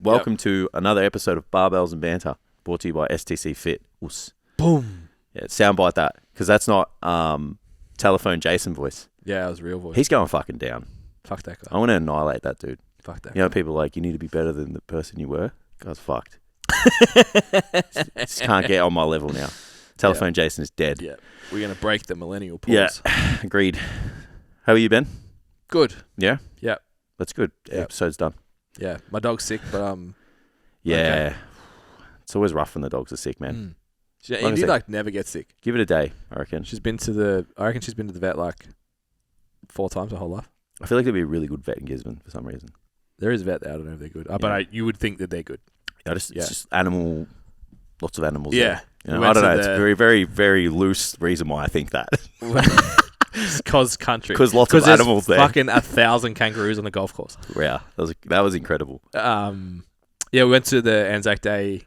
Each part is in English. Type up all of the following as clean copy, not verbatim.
Welcome to another episode of Barbells and Banter, brought to you by STCfit. Us. Boom. Yeah, soundbite that, because that's not telephone Jason voice. Yeah, it was real voice. He's going fucking down. Fuck that guy. I want to annihilate that dude. Fuck that You know, guy. people are like, you need to be better than the person you were. Guy's fucked. Just can't get on my level now. Telephone Jason is dead. Yeah. We're going to break the millennial pause. Yeah, agreed. How are you, Ben? Good. Yeah? Yeah. That's good. Yeah. Episode's done. Yeah. My dog's sick, but Yeah. Okay. It's always rough when the dogs are sick, man. Indy never gets sick. Give it a day, I reckon. I reckon she's been to the vet like 4 times her whole life. I feel like there'd be a really good vet in Gisborne for some reason. There is a vet there. I don't know if they're good. But you would think that they're good. It's just lots of animals. Yeah. You know, I don't know. It's a very, very, very loose reason why I think that. Because country. Because lots of animals there. Fucking 1,000 kangaroos on the golf course. Yeah, that was incredible. Yeah, we went to the Anzac Day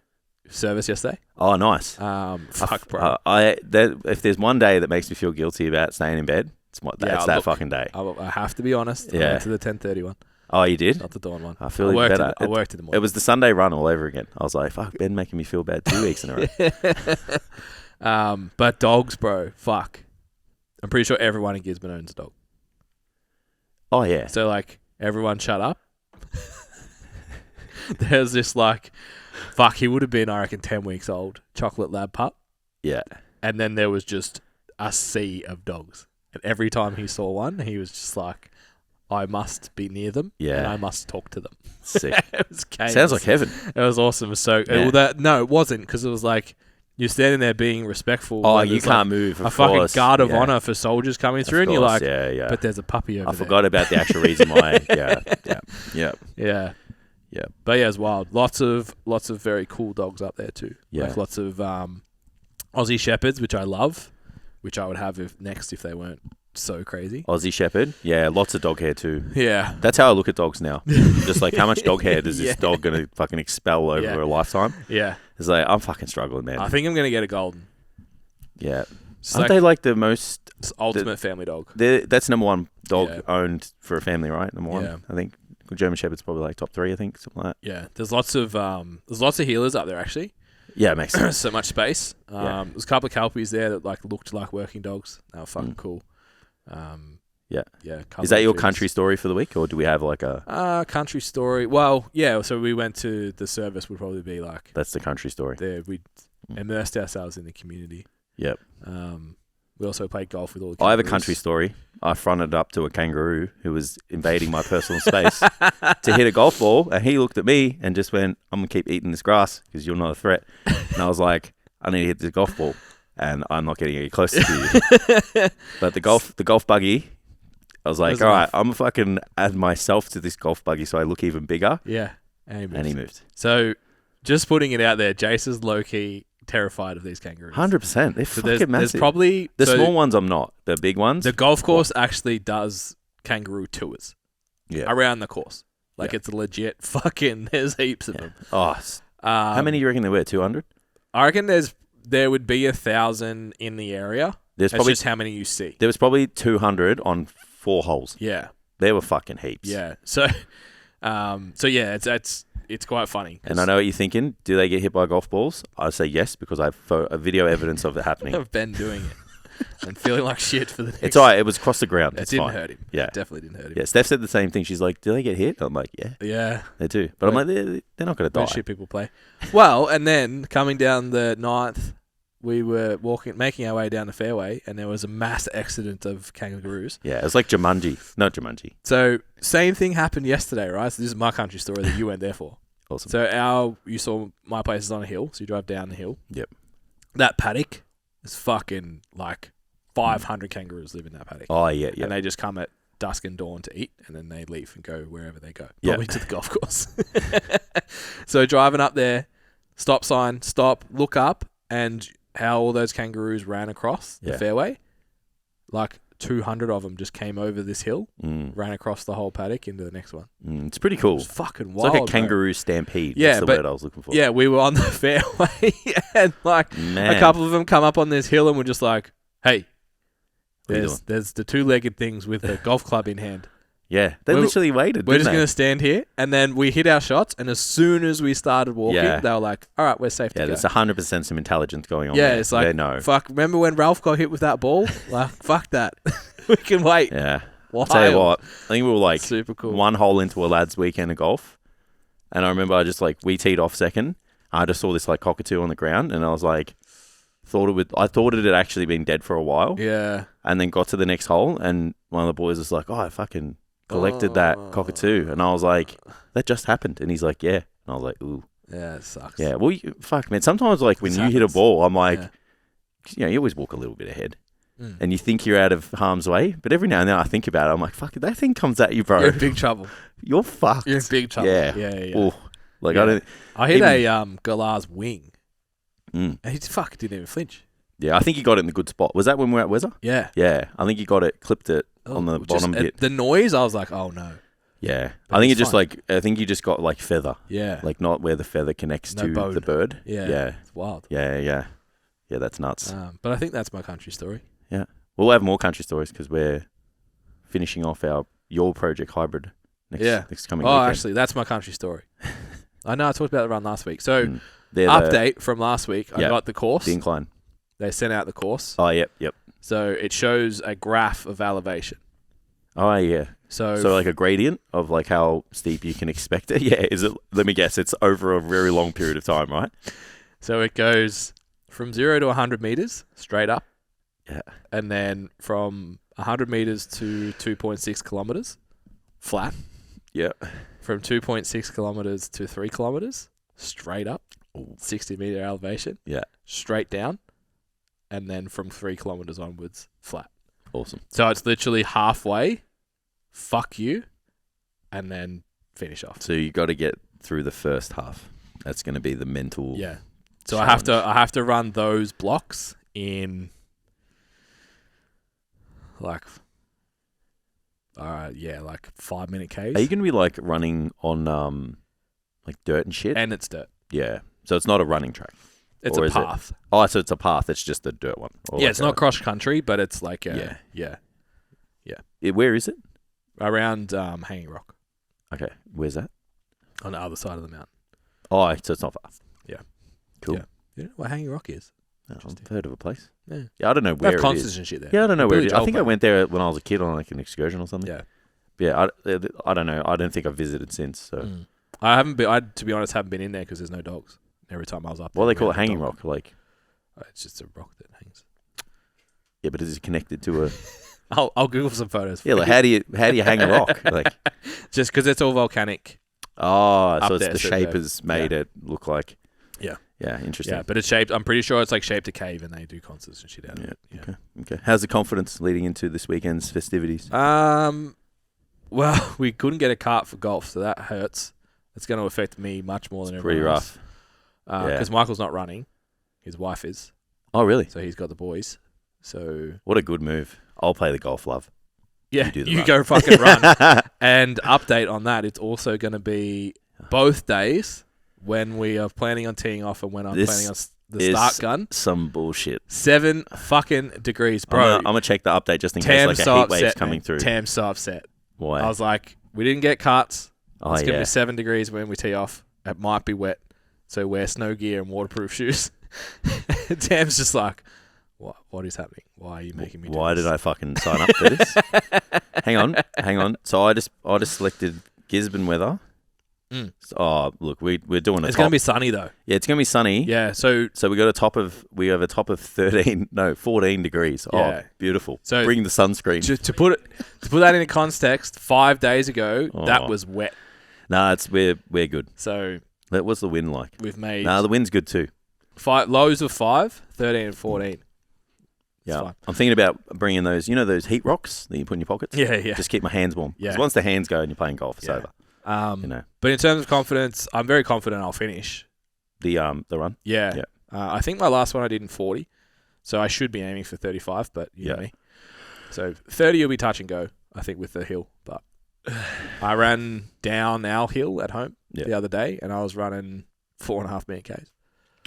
service yesterday. Oh, nice. Fuck, bro. If there's one day that makes me feel guilty about staying in bed, it's that fucking day. I have to be honest. Yeah. I went to the 10:30 one. Oh, you did? Not the dawn one. I feel even better. I worked in the morning. It was the Sunday run all over again. I was like, fuck, Ben making me feel bad 2 weeks in a row. But dogs, bro, fuck. I'm pretty sure everyone in Gisborne owns a dog. Oh, yeah. So, like, everyone shut up. There's this, like, fuck, he would have been, I reckon, 10 weeks old, chocolate lab pup. Yeah. And then there was just a sea of dogs. And every time he saw one, he was just like, I must be near them. Yeah. And I must talk to them. Sick. It was chaos. Sounds like heaven. It was awesome. So, no, it wasn't, because it was like, you're standing there being respectful. Oh, you can't move. A fucking guard of honor for soldiers coming through, and you're like, yeah. But there's a puppy over there. I forgot about the actual reason why. Yeah. But yeah, it's wild. Lots of very cool dogs up there too. Yeah. Like lots of Aussie Shepherds, which I love, which I would have if they weren't so crazy. Aussie Shepherd. Yeah, lots of dog hair too. Yeah. That's how I look at dogs now. Just like, how much dog hair does this dog going to fucking expel over a lifetime? Yeah. It's like, I'm fucking struggling, man. I think I'm going to get a golden. Yeah. It's Aren't they like the most... ultimate family dog. That's number one dog owned for a family, right? Number one. Yeah. I think German Shepherd's probably like top 3, I think, something like that. Yeah. There's lots of healers up there, actually. Yeah, it makes sense. So much space. There's a couple of Kelpies there that like looked like working dogs. They were fucking cool. Yeah. Is that your country story for the week, or do we have like a country story? Well, yeah. So we went to the service. Would probably be like that's the country story. There, we immersed ourselves in the community. Yep. We also played golf with all the kangaroos. I have a country story. I fronted up to a kangaroo who was invading my personal space to hit a golf ball, and he looked at me and just went, "I'm gonna keep eating this grass because you're not a threat." And I was like, "I need to hit this golf ball, and I'm not getting any closer to you." But the golf buggy. I was like, all right, I'm going to fucking add myself to this golf buggy so I look even bigger. Yeah. And he moved. So, just putting it out there, Jace is low-key terrified of these kangaroos. 100%. They're fucking massive. There's probably... The small ones I'm not. The big ones... The golf course actually does kangaroo tours. Yeah. Around the course. Like, it's legit fucking... There's heaps of them. Oh. How many do you reckon there were? 200? I reckon there would be 1,000 in the area. That's just how many you see. There was probably 200 on 4 holes. Yeah. There were fucking heaps. Yeah. So yeah, it's quite funny. And I know what you're thinking. Do they get hit by golf balls? I say yes, because I have a video evidence of it happening. Of Ben doing it and feeling like shit for the next... It's all right. It was across the ground. It didn't hurt him. Yeah. It definitely didn't hurt him. Yeah. Steph said the same thing. She's like, do they get hit? I'm like, yeah. Yeah. They do. But I'm like, they're not going to die. Shit people play. Well, and then coming down the 9th, we were making our way down the fairway, and there was a mass accident of kangaroos. Yeah, it was like Jumanji. Not Jumanji. So, same thing happened yesterday, right? So, this is my country story that you went there for. Awesome. So, you saw my place is on a hill, so you drive down the hill. Yep. That paddock is fucking like 500 kangaroos live in that paddock. Oh, yeah. And they just come at dusk and dawn to eat, and then they leave and go wherever they go. Probably to the golf course. So, driving up there, stop sign, stop, look up, and... how all those kangaroos ran across the fairway. Like 200 of them just came over this hill, ran across the whole paddock into the next one. It's pretty cool. It was fucking wild. It's like a kangaroo stampede. Yeah, that's the word I was looking for. Yeah, we were on the fairway and like a couple of them come up on this hill and we're just like, hey, there's the 2-legged things with the golf club in hand. Yeah. They We're- literally waited. We're didn't just they? going to stand here. And then we hit our shots. And as soon as we started walking, Yeah. they were like, all right, we're safe to Yeah, go. there's 100% some intelligence going on. Yeah, there. it's like, they know. fuck, remember when Ralph got hit with that ball? Like, fuck that. We can wait. Yeah. Wild. I'll tell you what. I think we were like Super cool. one hole into a lad's weekend of golf. And I remember I just like, we teed off second. I just saw this like cockatoo on the ground. And I was like, I thought it had actually been dead for a while. Yeah. And then got to the next hole. And one of the boys was like, oh, I fucking collected that cockatoo. And I was like, that just happened. And he's like, yeah. And I was like, ooh. Yeah, it sucks. Yeah. Well, fuck, man. Sometimes like when This you hit a happens. ball, I'm like, Yeah. you always walk a little bit ahead. Mm. And you think you're out of harm's way, but every now and then I think about it. I'm like, "Fuck! If that thing comes at you, bro, You're in big trouble. you're fucked." You're in big trouble. Yeah. Yeah. Ooh. Like Yeah. I don't. I hit Even- a Galar's wing. Mm. And he didn't even flinch. Yeah, I think you got it in the good spot. Was that when we were at Wezza? Yeah. Yeah, I think you got it, clipped it on the bottom bit. The noise, I was like, oh no. Yeah, But I think it's it just fun. I think you just got like feather, Yeah. like not where the feather connects No to bone. the bird. Yeah. Yeah, It's wild. yeah. That's nuts. But I think that's my country story. We'll have more country stories because we're finishing off your project hybrid next coming Oh, weekend. actually, that's my country story. I know I talked about the run last week. So, Mm. They're update from last week. I Yeah. got the course. the incline. They sent out the course. Oh, yep. So, it shows a graph of elevation. Oh, yeah. So like a gradient of like how steep you can expect it. Yeah, is it? Let me guess. It's over a very long period of time, right? So it goes from 0 to 100 meters straight up. Yeah. And then from 100 meters to 2.6 kilometers flat. Yeah. From 2.6 kilometers to 3 kilometers straight up. 60 meter elevation. Yeah. Straight down. And then from 3 kilometers onwards flat. Awesome. So it's literally halfway. Fuck you. And then finish off. So you got to get through the first half. That's going to be the mental. Yeah. So challenge. I have to run those blocks in like 5-minute Ks. Are you going to be like running on like dirt and shit? And it's dirt. Yeah. So it's not a running track. It's Or a is it? path. Oh, so it's a path. It's just a dirt one. Or Yeah, like it's not cross country, but it's like Yeah. Where is it? around Hanging Rock Okay. Where's that? on the other side of the mountain. Oh, so it's not far. Yeah. Cool. Yeah. You know what Hanging Rock is? Oh, Interesting. I've heard of a place. Yeah. Yeah, I don't know They where have it concerts is. and shit there. Yeah, I don't know where it Village is. I think I Old went there when I was a kid on like an excursion or something. Yeah. Yeah, I don't know. I don't think I've visited since. So, Mm. I haven't been. I, to be honest, haven't been in there because there's no dogs. Every time I was up there, what do they we call it? had a Hanging dog. Rock? Like, It's just a rock that hangs. yeah, but is it connected to a? I'll Google some photos. for Yeah, like you. how do you hang a rock? Like, Just because it's all volcanic. oh, Up so it's there, the so shape the- has made it look like. Yeah. Yeah, interesting. Yeah, but it's shaped. I'm pretty sure it's like shaped a cave, and they do concerts and shit out of it. Yeah. Okay. How's the confidence leading into this weekend's festivities? Well, we couldn't get a cart for golf, so that hurts. It's going to affect me much more than Pretty everyone rough. else. Because Michael's not running. His wife is. Oh, really? So he's got the boys. So What a good move. I'll play the golf, love. yeah, You do the you run. go fucking run. And update on that, it's also going to be both days when we are planning on teeing off and when I'm This planning on the is start gun. Some bullshit. 7 fucking degrees, bro. I'm gonna check the update just in case like a heat wave's coming through. Tam's so upset. Why? I was like, we didn't get carts. Oh, It's going to yeah. be 7 degrees when we tee off. It might be wet. So wear snow gear and waterproof shoes. Tam's just like, what is happening? Why are you making me do Why this? did I fucking sign up for this? Hang on. So I just selected Gisborne weather. Mm. So, look, we're doing a It's top. going to be sunny though. Yeah, it's gonna be sunny. Yeah, so So we have a top of 14 degrees. Yeah. Oh, beautiful. So- Bring the sunscreen. to put that into context, 5 days ago, that Oh. was wet. Nah, we're good. So What's the wind like? we've made Nah, the wind's good too. lows of 5, 13 and 14. Yeah, fine. I'm thinking about bringing those. You know those heat rocks that you put in your pockets. Yeah, yeah. Just keep my hands warm. Yeah. Because once the hands go and you're playing golf, it's Yeah. over. You know But in terms of confidence, I'm very confident I'll finish. the run. Yeah. Yeah. I think my last one I did in 40. So I should be aiming for 35, but you know Yeah. me. So 30 will be touch and go, I think, with the hill. But I ran down our hill at home Yeah. the other day, and I was running 4.5 minute Ks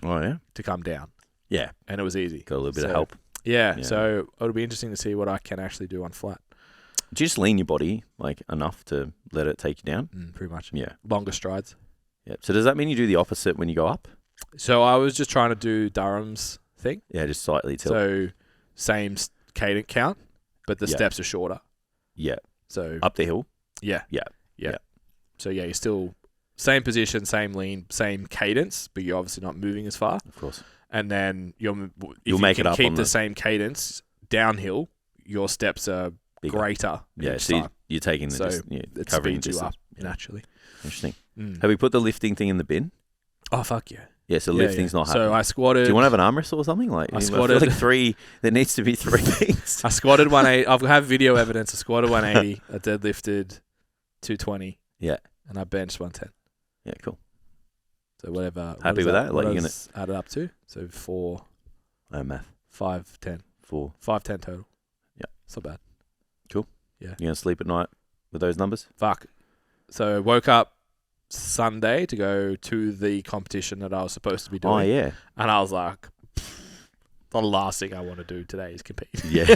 Oh yeah. to come down. Yeah. And it was easy. Got a little bit So- of help. Yeah, Yeah. so it'll be interesting to see what I can actually do on flat. Do you just lean your body like enough to let it take you down? Pretty much. Yeah. Longer strides. Yeah. So does that mean you do the opposite when you go up? So I was just trying to do Durham's thing. Yeah, just slightly tilt. So same cadence count, but the Yeah. steps are shorter. Yeah. So Up the hill? yeah. Yeah. Yeah. Yeah. So yeah, you're still same position, same lean, same cadence, but you're obviously not moving as far. Of course. And then You'll you make can it up keep on the same cadence downhill, your steps are Bigger. greater. Yeah, each so time. you're taking the So just, it covering speeds you distance. up naturally. Interesting. Mm. Have we put the lifting thing in the bin? Oh fuck yeah! Yeah, so Yeah, lifting's yeah. not happening. So I squatted. Do you want to have an arm wrestle or something? Like I feel squatted- like 3. There needs to be 3 things. I squatted 180. I have video evidence. I squatted 180. I deadlifted 220. Yeah. And I benched 110. Yeah, cool. So whatever. Happy what with that? What Like, does add it up to? So 4, Oh, math. 5, 10. 4. 5, 10 total. Yeah. It's not bad. You gonna sleep at night with those numbers? Fuck. So woke up Sunday to go to the competition that I was supposed to be doing. Oh yeah. And I was like, the last thing I want to do today is compete. Yeah.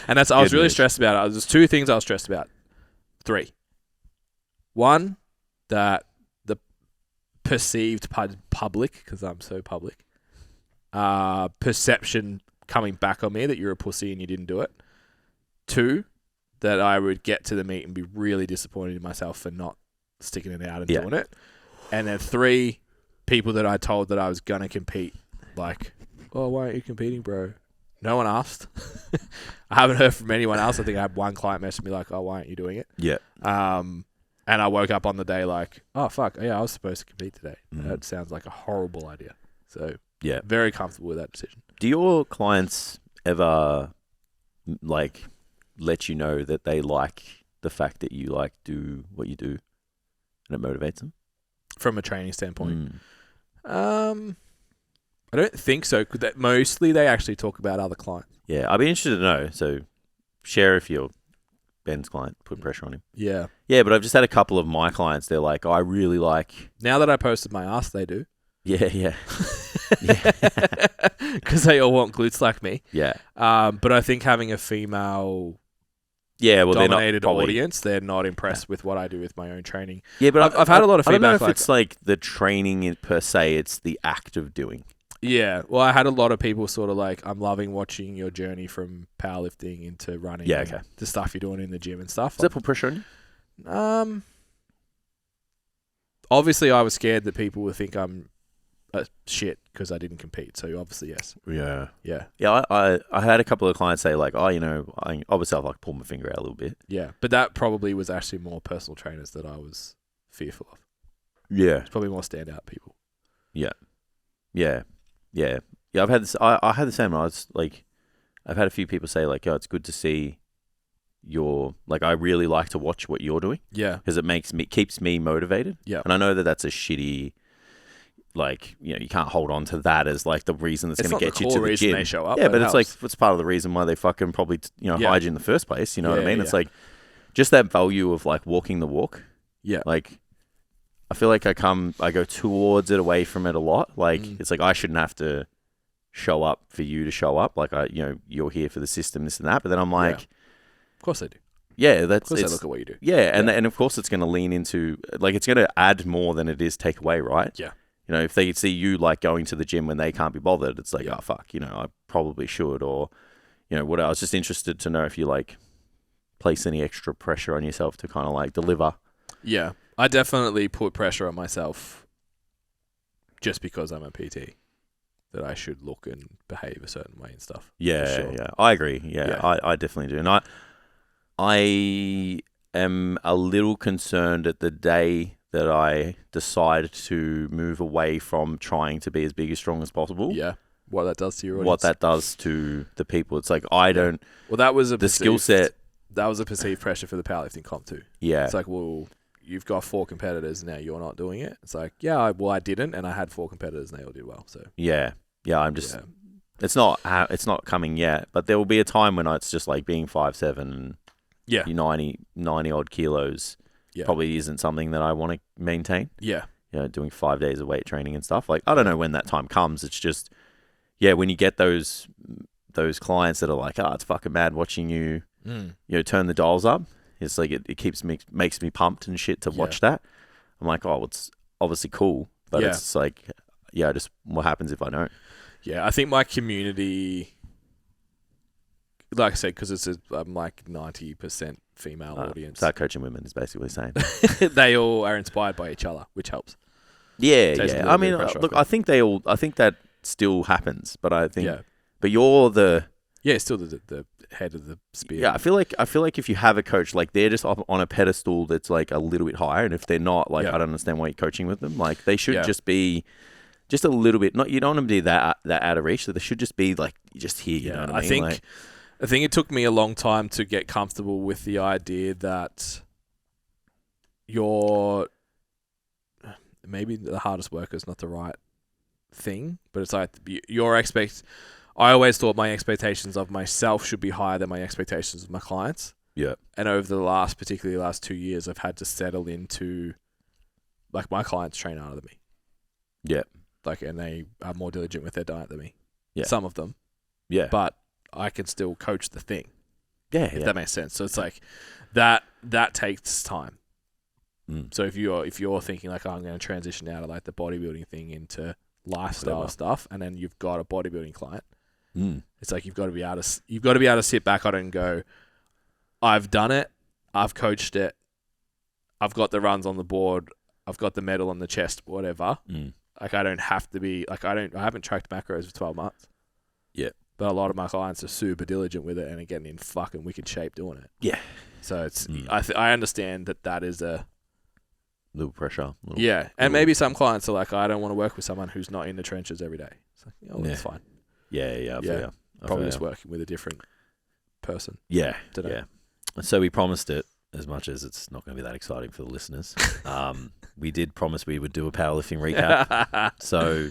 And I was Good really news. stressed about it. There's 2 things I was stressed about. 3. 1, that the perceived public, because I'm so public, perception coming back on me that you're a pussy and you didn't do it. 2, that I would get to the meet and be really disappointed in myself for not sticking it out and Yeah. doing it. And then 3, people that I told that I was going to compete, like, oh, why aren't you competing, bro? No one asked. I haven't heard from anyone else. I think I had one client message me like, oh, why aren't you doing it? Yeah. And I woke up on the day like, oh, fuck, yeah, I was supposed to compete today. That sounds like a horrible idea. So Yeah. very comfortable with that decision. Do your clients ever like let you know that they like the fact that you like do what you do and it motivates them? From a training standpoint. Mm. I don't think so. 'Cause mostly they actually talk about other clients. Yeah, I'd be interested to know. So share if you're Ben's client, put pressure on him. Yeah. Yeah, but I've just had a couple of my clients. They're like, oh, I really like. Now that I posted my ass, they do. Yeah, yeah. Because they all want glutes like me. Yeah. But I think having a female Yeah, well, dominated they're not probably, audience, they're not impressed with what I do with my own training. Yeah, but I've had a lot of I don't know feedback if it's like the training per se. It's the act of doing. Yeah. Well, I had a lot of people sort of like, I'm loving watching your journey from powerlifting into running. Yeah, and okay. the stuff you're doing in the gym and stuff. Does that put pressure on you? Obviously, I was scared that people would think I'm shit because I didn't compete. So obviously, yes. Yeah. Yeah. Yeah, I had a couple of clients say like, oh, you know, obviously I've like pulled my finger out a little bit. Yeah. But that probably was actually more personal trainers that I was fearful of. Yeah. It's probably more standout people. Yeah. Yeah. Yeah. Yeah. I've had this. I had the same. I was like, I've had a few people say like, "Oh, it's good to see your like. I really like to watch what you're doing Yeah. because it keeps me motivated." Yeah. And I know that that's a shitty. Like, you know, you can't hold on to that as like the reason that's It's going to not get the you core to the reason gym. they show up. Yeah, but it it's like helps. it's part of the reason why they fucking probably Yeah. hide you in the first place. You know what I Yeah, mean? yeah, It's yeah. like just that value of like walking the walk. Yeah. Like, I feel like I go towards it, away from it a lot. Like, it's like I shouldn't have to show up for you to show up. Like, you're here for the system, this and that. But then I'm like, Of course they do. yeah, Of that's course they it's, look at what you do. yeah, and of course it's going to lean into like it's going to add more than it is take away, right? Yeah. You know, if they see you like going to the gym when they can't be bothered, it's like, Yeah. oh fuck, you know, I probably should, or you know, what I was just interested to know if you like place any extra pressure on yourself to kind of like deliver. Yeah. I definitely put pressure on myself just because I'm a PT that I should look and behave a certain way and stuff. Yeah, sure. yeah, I agree. Yeah, Yeah. I definitely do, and I am a little concerned at the day that I decide to move away from trying to be as big as strong as possible. Yeah. What that does to your audience. What that does to the people. It's like I don't. Well, that was The skill set. That was a perceived pressure for the powerlifting comp too. Yeah. It's like, well, you've got 4 competitors now. You're not doing it. It's like, yeah, I didn't, and I had 4 competitors, and they all did well. So Yeah. I'm just. yeah. It's not coming yet, but there will be a time when it's just like being 5'7" and Yeah. 90 odd kilos. Yeah. Probably isn't something that I want to maintain. Yeah. You know, doing 5 days of weight training and stuff. Like, I don't know when that time comes. It's just, yeah, when you get those clients that are like, oh, it's fucking mad watching you turn the dials up. It's like it makes me pumped and shit to watch that. I'm like, oh, it's obviously cool, but it's like, just what happens if I don't? Yeah, I think my community, like I said, because I'm like 90% female audience. Start coaching women is basically saying they all are inspired by each other, which helps. Yeah. I mean, look, I think that still happens, but I think, but you're still the head of the spear. Yeah, I feel like if you have a coach, like they're just up on a pedestal that's like a little bit higher, and if they're not, like I don't understand why you're coaching with them. Like they should just be just a little bit. Not you don't want them to be that out of reach. So they should just be like just here. You know what I mean? I think it took me a long time to get comfortable with the idea that maybe the hardest worker is not the right thing, but it's like I always thought my expectations of myself should be higher than my expectations of my clients. Yeah. And over the particularly the last 2 years, I've had to settle into, like, my clients train harder than me. Yeah. Like, and they are more diligent with their diet than me. Yeah. Some of them. Yeah. But I can still coach the thing. Yeah. If that makes sense. So it's like that takes time. So if you're thinking like, I'm going to transition out of like the bodybuilding thing into lifestyle stuff, and then you've got a bodybuilding client, it's like you've got to be able to sit back on it and go, I've done it, I've coached it, I've got the runs on the board, I've got the medal on the chest, whatever. Like I don't have to be like I haven't tracked macros for 12 months. Yeah. But a lot of my clients are super diligent with it and are getting in fucking wicked shape doing it. Yeah. So it's I understand that is a little pressure. And maybe some clients are like, I don't want to work with someone who's not in the trenches every day. It's like, that's fine. Yeah. Probably just working with a different person. Yeah. So we promised it, as much as it's not going to be that exciting for the listeners. We did promise we would do a powerlifting recap. So,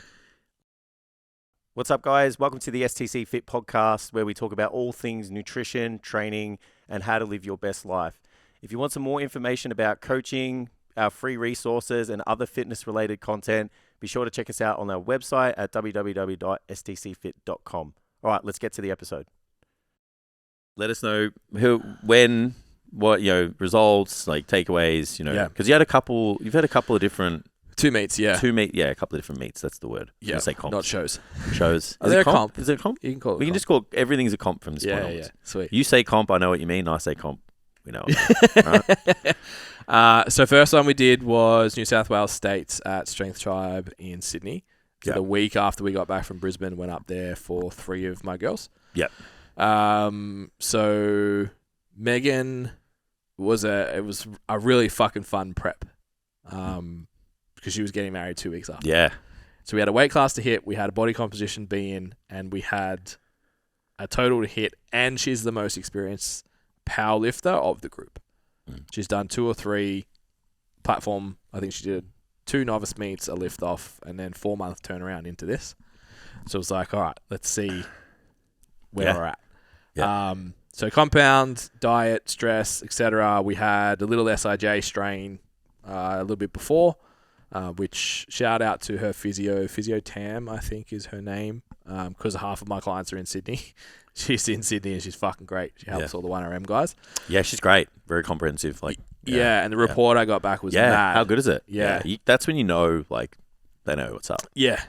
what's up, guys? Welcome to the STCfit podcast, where we talk about all things nutrition, training, and how to live your best life. If you want some more information about coaching, our free resources, and other fitness-related content, be sure to check us out on our website at www.stcfit.com. All right, let's get to the episode. Let us know who, when, what, results, like takeaways, because you've had a couple of different... 2 meets, yeah. A couple of different meets, that's the word. Yeah, say comps. not shows. Shows. Is it a comp? Is it a comp? You can call it We can just call everything's a comp from this point onwards. Yeah, sweet. You say comp, I know what you mean. I say comp, we know what right? So first one we did was New South Wales States at Strength Tribe in Sydney. So the week after we got back from Brisbane, went up there for 3 of my girls. Yep. So Megan was a really fucking fun prep. Because she was getting married 2 weeks after. Yeah. So we had a weight class to hit, we had a body composition be in, and we had a total to hit, and she's the most experienced power lifter of the group. She's done 2 or 3 platform. I think she did 2 novice meets, a lift off, and then 4-month turnaround into this. So it was like, all right, let's see where we're at. Yeah. So compound, diet, stress, etc. We had a little SIJ strain a little bit before, which shout out to her physio Tam, I think is her name, because half of my clients are in Sydney. She's in Sydney and she's fucking great. She helps all the 1RM guys. Yeah, she's great. Very comprehensive. And the report I got back was mad. How good is it? Yeah. That's when you know, they know what's up. Yeah.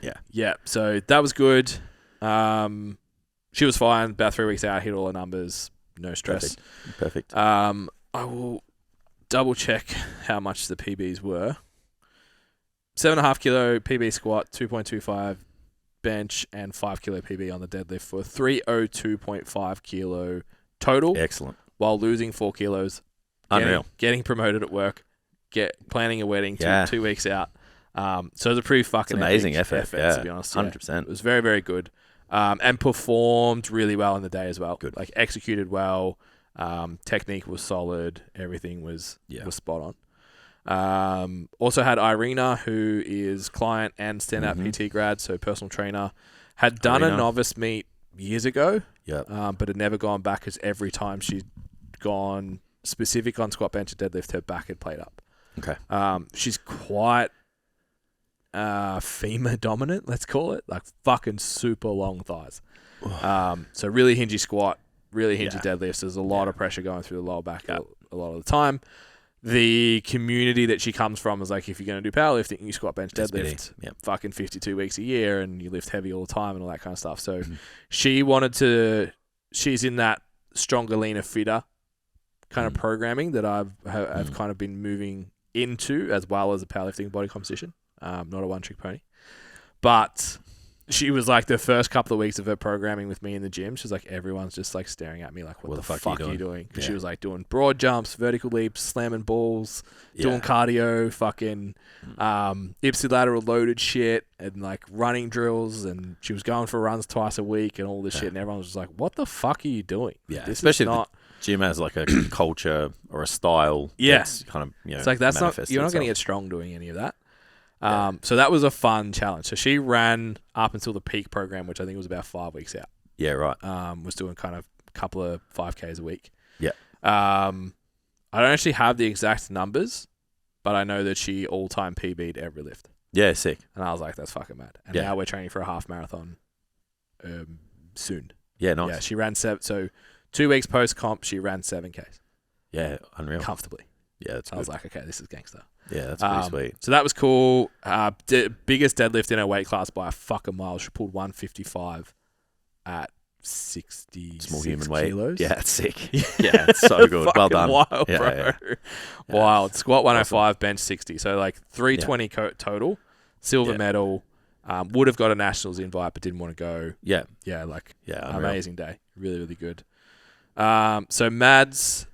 So that was good. She was fine. About 3 weeks out, hit all the numbers. No stress. Perfect. I will double check how much the PBs were. 7.5 kilo PB squat, 2.25 bench, and 5 kilo PB on the deadlift for 302.5 kilo total. Excellent. While losing 4 kilos. Unreal. Getting promoted at work. Planning a wedding 2 weeks out. So it was a pretty fucking amazing effort, to be honest. 100%. It was very, very good. And performed really well in the day as well. Good. Executed well. Technique was solid. Everything was spot on. Also had Irina, who is client and stand-up PT grad, so personal trainer. Had done a novice meet years ago, but had never gone back because every time she'd gone specific on squat, bench, and deadlift, her back had played up. Okay. She's quite femur dominant, let's call it, fucking super long thighs. So really hingy squat, really hingy deadlifts. There's a lot of pressure going through the lower back a lot of the time. The community that she comes from is like, if you're going to do powerlifting, you squat, bench, deadlift, fucking 52 weeks a year, and you lift heavy all the time and all that kind of stuff. So she's in that stronger, leaner, fitter kind of programming that I've kind of been moving into, as well as a powerlifting body composition. Not a one-trick pony. But she was like, the first couple of weeks of her programming with me in the gym, she's like, everyone's just like staring at me like, what the fuck are you doing? Because she was like doing broad jumps, vertical leaps, slamming balls, doing cardio, fucking ipsilateral loaded shit, and like running drills, and she was going for runs twice a week and all this shit, and everyone was just like, what the fuck are you doing? Yeah, this especially not... Gym has like a culture or a style. That's kind of, it's like, that's not, you're not going to get strong doing any of that. So that was a fun challenge. So she ran up until the peak program, which I think was about 5 weeks out. Yeah, right. Was doing kind of a couple of 5Ks a week. Yeah. I don't actually have the exact numbers, but I know that she all-time PB'd every lift. Yeah, sick. And I was like, that's fucking mad. And now we're training for a half marathon soon. Yeah, nice. Yeah, she ran 7. So 2 weeks post-comp, she ran 7Ks. Yeah, unreal. Comfortably. Yeah, that's good. I was like, okay, this is gangster. Yeah, that's pretty sweet. So that was cool. Biggest deadlift in her weight class by a fucking mile. She pulled 155 at 60 small human weight. Kilos. Yeah, it's sick. Yeah, it's so good. Well done. Wild, bro. Yeah. Wild. Squat 105, bench 60. So like 320 total. Silver medal. Would have got a nationals invite, but didn't want to go. Yeah. Yeah, unreal. Amazing day. Really, really good. So Mads...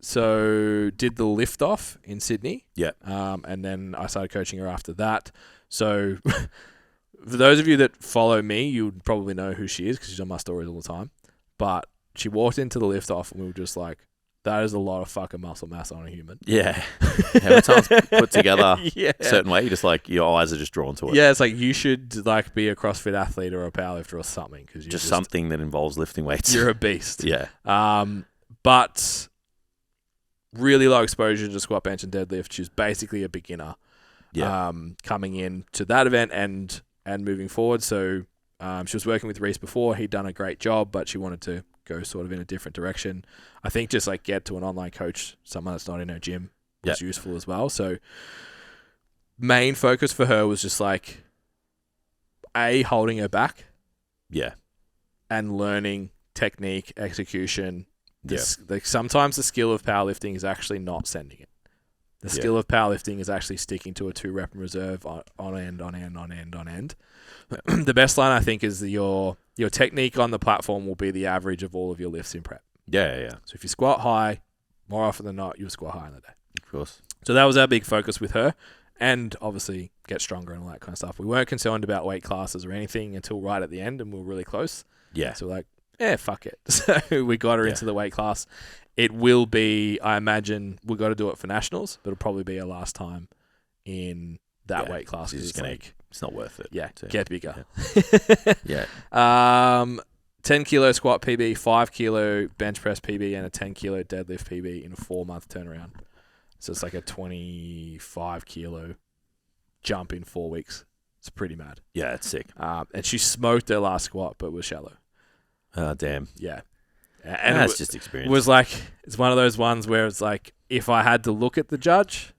So did the lift off in Sydney. Yeah. And then I started coaching her after that. So for those of you that follow me, you would probably know who she is because she's on my stories all the time. But she walked into the lift off and we were just like, that is a lot of fucking muscle mass on a human. Yeah. When someone's put together a certain way, you just like, your eyes are just drawn to it. Yeah, it's like you should like be a CrossFit athlete or a powerlifter or something. Cause just something that involves lifting weights. You're a beast. Yeah. But... really low exposure to squat, bench, and deadlift. She's basically a beginner coming in to that event and moving forward. So she was working with Reese before. He'd done a great job, but she wanted to go sort of in a different direction. I think just like get to an online coach, someone that's not in her gym, was useful as well. So main focus for her was just like, holding her back. Yeah. And learning technique, execution. Like sometimes the skill of powerlifting is actually not sending it. The skill of powerlifting is actually sticking to a 2-rep and reserve on end. The best line I think is that your technique on the platform will be the average of all of your lifts in prep. Yeah. So if you squat high, more often than not, you'll squat high in the day. Of course. So that was our big focus with her, and obviously get stronger and all that kind of stuff. We weren't concerned about weight classes or anything until right at the end, and we were really close. Yeah. So we're like, fuck it. So we got her into the weight class. It will be, I imagine, we got to do it for nationals, but it'll probably be our last time in that weight class. It's not worth it. Yeah, get bigger. Yeah. 10 kilo squat PB, 5 kilo bench press PB, and a 10 kilo deadlift PB in a 4-month turnaround. So it's like a 25 kilo jump in 4 weeks. It's pretty mad. Yeah, it's sick. And she smoked her last squat, but was shallow. Oh, damn. Yeah. And that's just experience. It was like, it's one of those ones where it's like, if I had to look at the judge,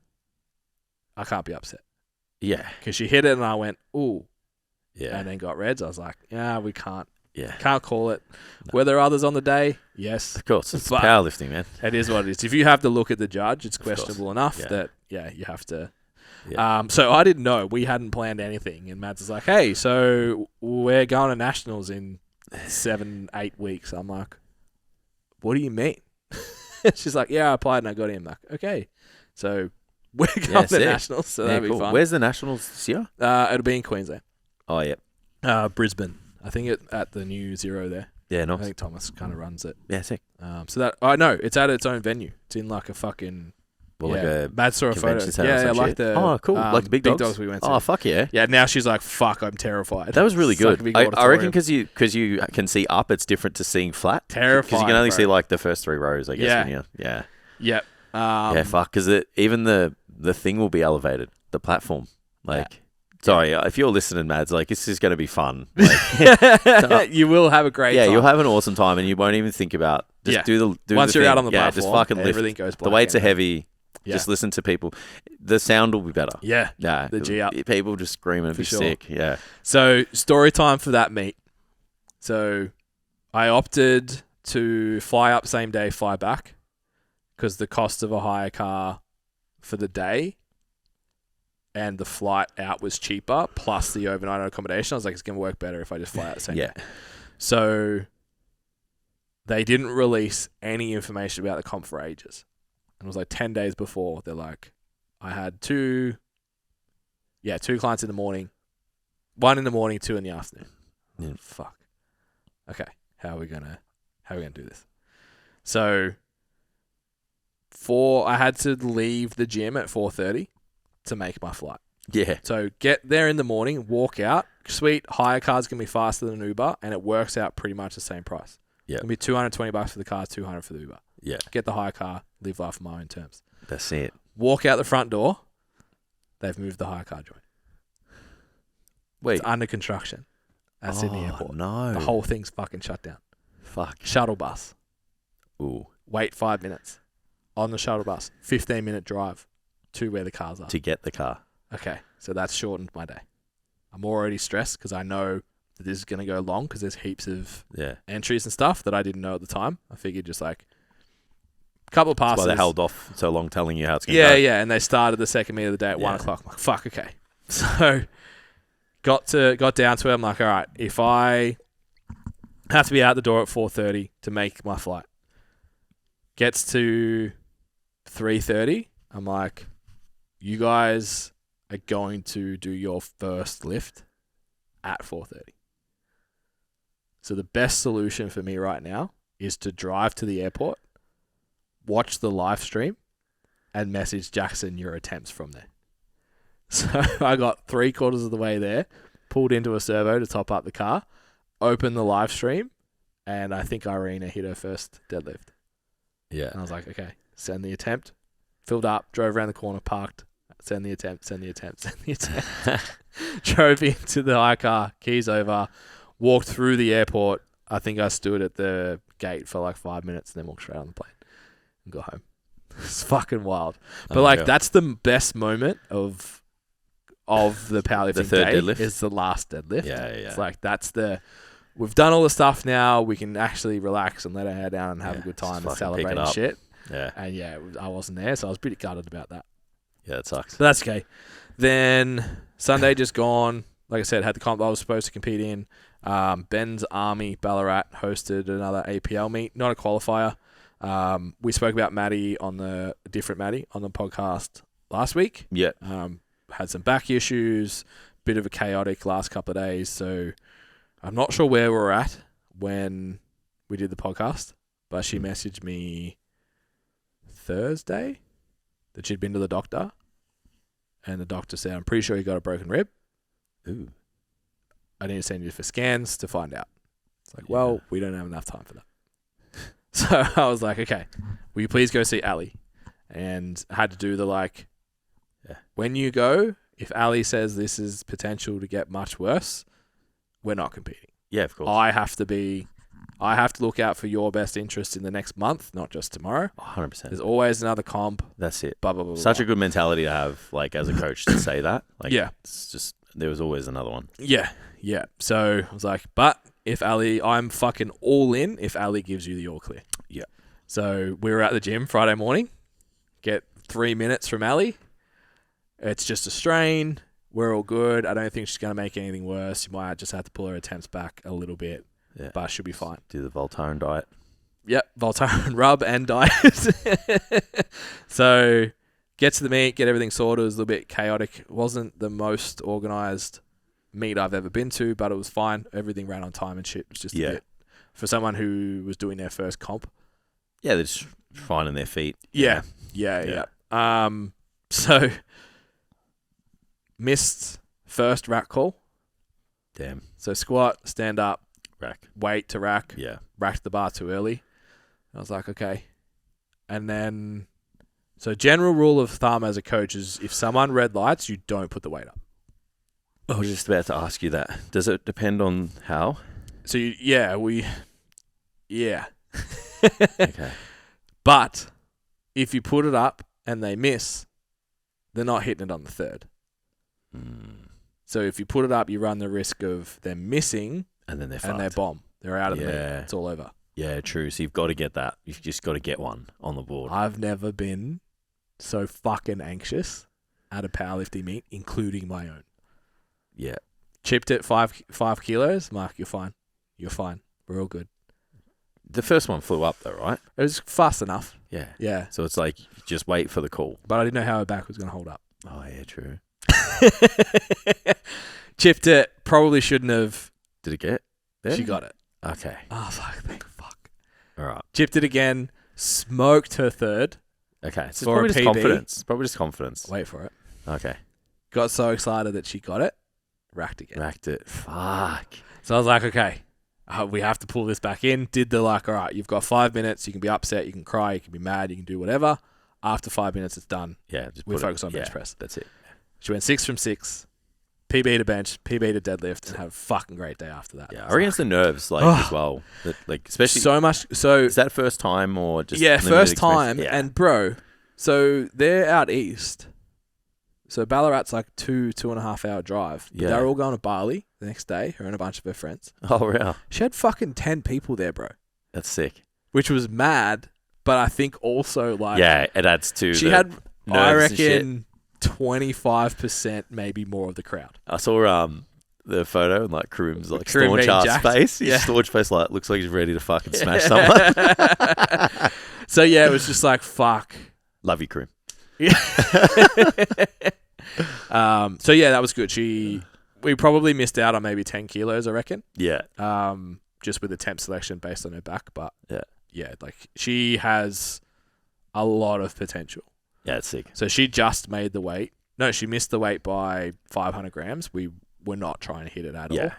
I can't be upset. Yeah. Because she hit it and I went, ooh. Yeah. And then got reds. I was like, we can't. Yeah. Can't call it. No. Were there others on the day? Yes. Of course. It's powerlifting, man. It is what it is. If you have to look at the judge, it's questionable enough that, you have to. Yeah. So I didn't know. We hadn't planned anything. And Mads was like, hey, so we're going to nationals in 7-8 weeks. I'm like, what do you mean? She's like, I applied and I got in. I'm like, okay. So we're going to nationals. So that'll be fun. Where's the nationals this year? It'll be in Queensland. Oh, yeah. Brisbane. I think at the new Zero there. Yeah, nice. I think Thomas kind of runs it. Yeah, sick. So that, no, it's at its own venue. It's in like a fucking... Well, like a Mads saw a photo. Yeah, like the... Oh, cool. Like the big dogs we went to. Oh, fuck yeah. Yeah, now she's like, fuck, I'm terrified. That was really good. Like I reckon because you can see up, it's different to seeing flat. Terrifying. Because you can only see like the first 3 rows, I guess. Yeah. Yep. Yeah, fuck. Because even the thing will be elevated, the platform. Like, Sorry, if you're listening, Mads, like, this is going to be fun. Like, you will have a great time. Yeah, you'll have an awesome time, and you won't even think about. Just do Once the you're thing. out on the platform, just fucking lift. everything goes black. The weights are heavy. Yeah. Just listen to people. The sound will be better. Yeah. Yeah. The G up. People just screaming and be sick. Yeah. So, story time for that meet. So, I opted to fly up same day, fly back, because the cost of a hire car for the day and the flight out was cheaper, plus the overnight accommodation. I was like, it's going to work better if I just fly out the same day. So, they didn't release any information about the comp for ages. And it was like 10 days before. They're like, I had two clients in the morning. One in the morning, two in the afternoon. Yeah. Fuck. Okay. How are we gonna do this? So I had to leave the gym at 4:30 to make my flight. Yeah. So get there in the morning, walk out. Sweet, hire car's gonna be faster than Uber, and it works out pretty much the same price. Yeah. It'll be $220 for the car, $200 for the Uber. Yeah. Get the hire car, live life on my own terms. That's it. Walk out the front door. They've moved the hire car joint. Wait. It's under construction at Sydney Airport. No. The whole thing's fucking shut down. Fuck. Shuttle bus. Ooh. Wait 5 minutes. On the shuttle bus. 15-minute drive to where the cars are. To get the car. Okay. So that's shortened my day. I'm already stressed because I know that this is going to go long because there's heaps of entries and stuff that I didn't know at the time. I figured just like a couple of passes. That's why they held off so long telling you how it's going to go. Yeah. And they started the second meet of the day at 1 o'clock. I'm like, fuck, okay. So got down to it. I'm like, all right, if I have to be out the door at 4:30 to make my flight, gets to 3:30, I'm like, you guys are going to do your first lift at 4:30. So the best solution for me right now is to drive to the airport, watch the live stream, and message Jackson your attempts from there. So I got 3/4 of the way there, pulled into a servo to top up the car, opened the live stream, and I think Irina hit her first deadlift. Yeah. And I was like, okay, send the attempt. Filled up, drove around the corner, parked, send the attempt. Drove into the hire car, keys over, walked through the airport. I think I stood at the gate for like 5 minutes and then walked straight on the plane and got home. It's fucking wild. But that's the best moment of the powerlifting the third day deadlift? is the last deadlift. Yeah. It's like we've done all the stuff now. We can actually relax and let our hair down and have a good time and celebrate and shit. Yeah. And I wasn't there, so I was pretty gutted about that. Yeah, it sucks. But that's okay. Then Sunday just gone. Like I said, had the comp I was supposed to compete in. Ben's Army Ballarat hosted another APL meet, not a qualifier. We spoke about Maddie on the podcast last week. Yeah. Had some back issues, bit of a chaotic last couple of days. So I'm not sure where we're at when we did the podcast, but she messaged me Thursday that she'd been to the doctor, and the doctor said, I'm pretty sure you got a broken rib. Ooh. I need to send you for scans to find out. It's like, well, we don't have enough time for that. So I was like, okay, will you please go see Ali? And I had to do when you go, if Ali says this is potential to get much worse, we're not competing. Yeah, of course. I have to look out for your best interest in the next month, not just tomorrow. 100%. There's always another comp. That's it. Blah, blah, blah, Such blah. a good mentality to have, like, as a coach to say that. Like, Yeah. It's just, there was always another one. Yeah. So I was like, but if Ali, I'm fucking all in if Ali gives you the all clear. Yeah. So we were at the gym Friday morning, get 3 minutes from Ali. It's just a strain. We're all good. I don't think she's going to make anything worse. You might just have to pull her attempts back a little bit, but she'll be fine. Do the Voltaren diet. Yep, Voltaren rub and diet. So get to the meet, get everything sorted. It was a little bit chaotic. It wasn't the most organised meet I've ever been to, but it was fine. Everything ran on time and shit. It was just a bit for someone who was doing their first comp. Yeah, they're just finding their feet. Yeah. So missed first rack call. Damn. So squat, stand up, Rack. weight to rack. Yeah. Racked the bar too early. I was like, okay. And then, so general rule of thumb as a coach is if someone red lights, you don't put the weight up. I was just about to ask you that. Does it depend on how? So yeah. Okay. But if you put it up and they miss, they're not hitting it on the third. So if you put it up, you run the risk of them missing and then they're and they're bomb. They're out of the meet. It's all over. Yeah, true. So you've got to get that. You've just got to get one on the board. I've never been so fucking anxious at a powerlifting meet, including my own. Yeah. Chipped it 5 kilos. Mark, you're fine. You're fine. We're all good. The first one flew up though, right? It was fast enough. Yeah. Yeah. So it's like, just wait for the call. But I didn't know how her back was going to hold up. Oh, yeah, true. Chipped it. Probably shouldn't have. Did it get there? She got it. Okay. I was like, thank fuck. All right. Chipped it again. Smoked her third. Okay. So For probably a just PB. confidence. Probably just confidence. Wait for it. Okay. Got so excited that she got it. Racked again. Racked it. Fuck. So I was like, okay, we have to pull this back in. Did the all right, you've got 5 minutes. You can be upset. You can cry. You can be mad. You can do whatever. After 5 minutes, it's done. Yeah. We focus on bench press. That's it. She went 6 from 6. PB to bench, PB to deadlift, and have a fucking great day after that. Yeah, I reckon it's the nerves, as well. That, especially so much. So is that first time or just first time. Yeah. And bro, so they're out east. So Ballarat's like 2.5 hour drive. But they're all going to Bali the next day. Her and a bunch of her friends. Oh, really? She had fucking 10 people there, bro. That's sick. Which was mad, but I think also it adds to. She had, I reckon, 25% maybe more of the crowd. I saw the photo and Karim's Karim staunch ass jacked. face. His staunch face looks like he's ready to fucking smash someone. So yeah, it was just like fuck. Love you, Karim. So yeah, that was good. We probably missed out on maybe 10 kilos, I reckon. Yeah. Just with the temp selection based on her back, but yeah, she has a lot of potential. Yeah, it's sick. So she just made the weight. No, she missed the weight by 500 grams. We were not trying to hit it at all.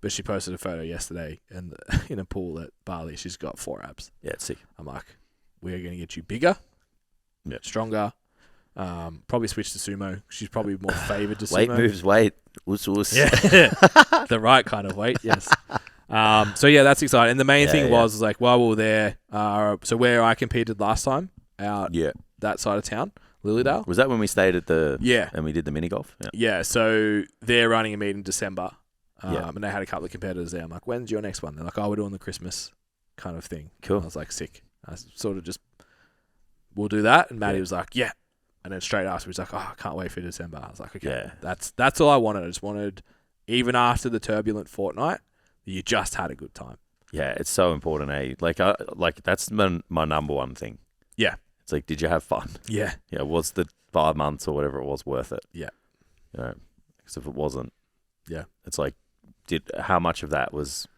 But she posted a photo yesterday and in a pool at Bali. She's got 4 abs. Yeah, it's sick. I'm like, we're going to get you bigger, stronger. Probably switch to sumo. She's probably more favoured to sumo. Weight moves weight. Wuss, wuss. Yeah. The right kind of weight, yes. So yeah, that's exciting. And the main thing was while we were there, so where I competed last time out that side of town, Lilydale. Was that when we stayed at the... Yeah. And we did the mini golf? Yeah, so they're running a meet in December. And they had a couple of competitors there. I'm like, when's your next one? They're like, we're doing the Christmas kind of thing. Cool. And I was like, sick. I sort of just, we'll do that. And Maddie was like, yeah. And then straight after, he's like, I can't wait for December. I was like, okay, that's all I wanted. I just wanted, even after the turbulent fortnight, you just had a good time. Yeah, it's so important, eh? That's my number one thing. Yeah. It's did you have fun? Yeah. Yeah, was the 5 months or whatever it was worth it? Yeah. Because if it wasn't, it's how much of that was,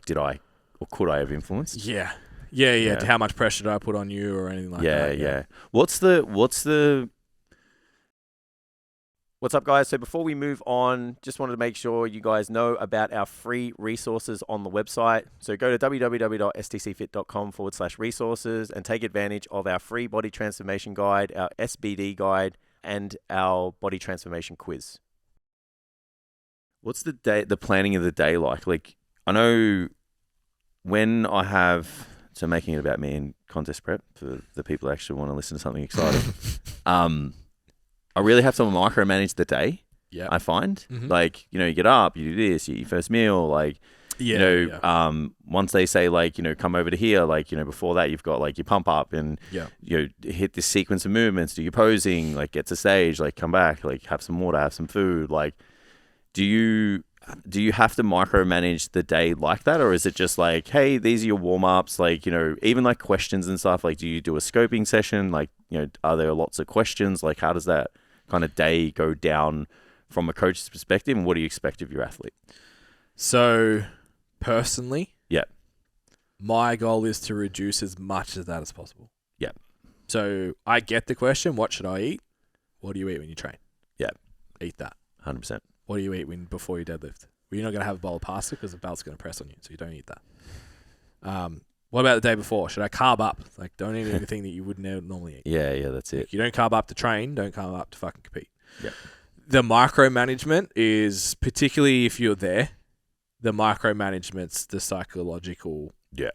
did I or could I have influenced? Yeah. How much pressure did I put on you or anything like that? Yeah. What's up, guys? So before we move on, just wanted to make sure you guys know about our free resources on the website. So go to www.stcfit.com/resources and take advantage of our free body transformation guide, our SBD guide, and our body transformation quiz. What's the planning of the day like? I know when I have, so making it about me in contest prep for the people who actually want to listen to something exciting. I really have to micromanage the day. Yeah, I find you get up, you do this, you eat your first meal, once they say come over to here, before that you've got your pump up and hit this sequence of movements, do your posing, get to stage, come back, have some water, have some food. Do you have to micromanage the day like that, or is it just hey, these are your warm ups, even questions and stuff? Do you do a scoping session? Are there lots of questions? How does that kind of day go down from a coach's perspective, and what do you expect of your athlete? So, personally, my goal is to reduce as much of that as possible. Yeah. So, I get the question, what should I eat? What do you eat when you train? Yeah. Eat that. 100%. What do you eat before you deadlift? Well, you're not going to have a bowl of pasta because the belt's going to press on you, so you don't eat that. What about the day before? Should I carb up? Don't eat anything that you wouldn't normally eat. Yeah, that's it. You don't carb up to train, don't carb up to fucking compete. Yeah. The micromanagement is, particularly if you're there, the micromanagement's the psychological. Yeah.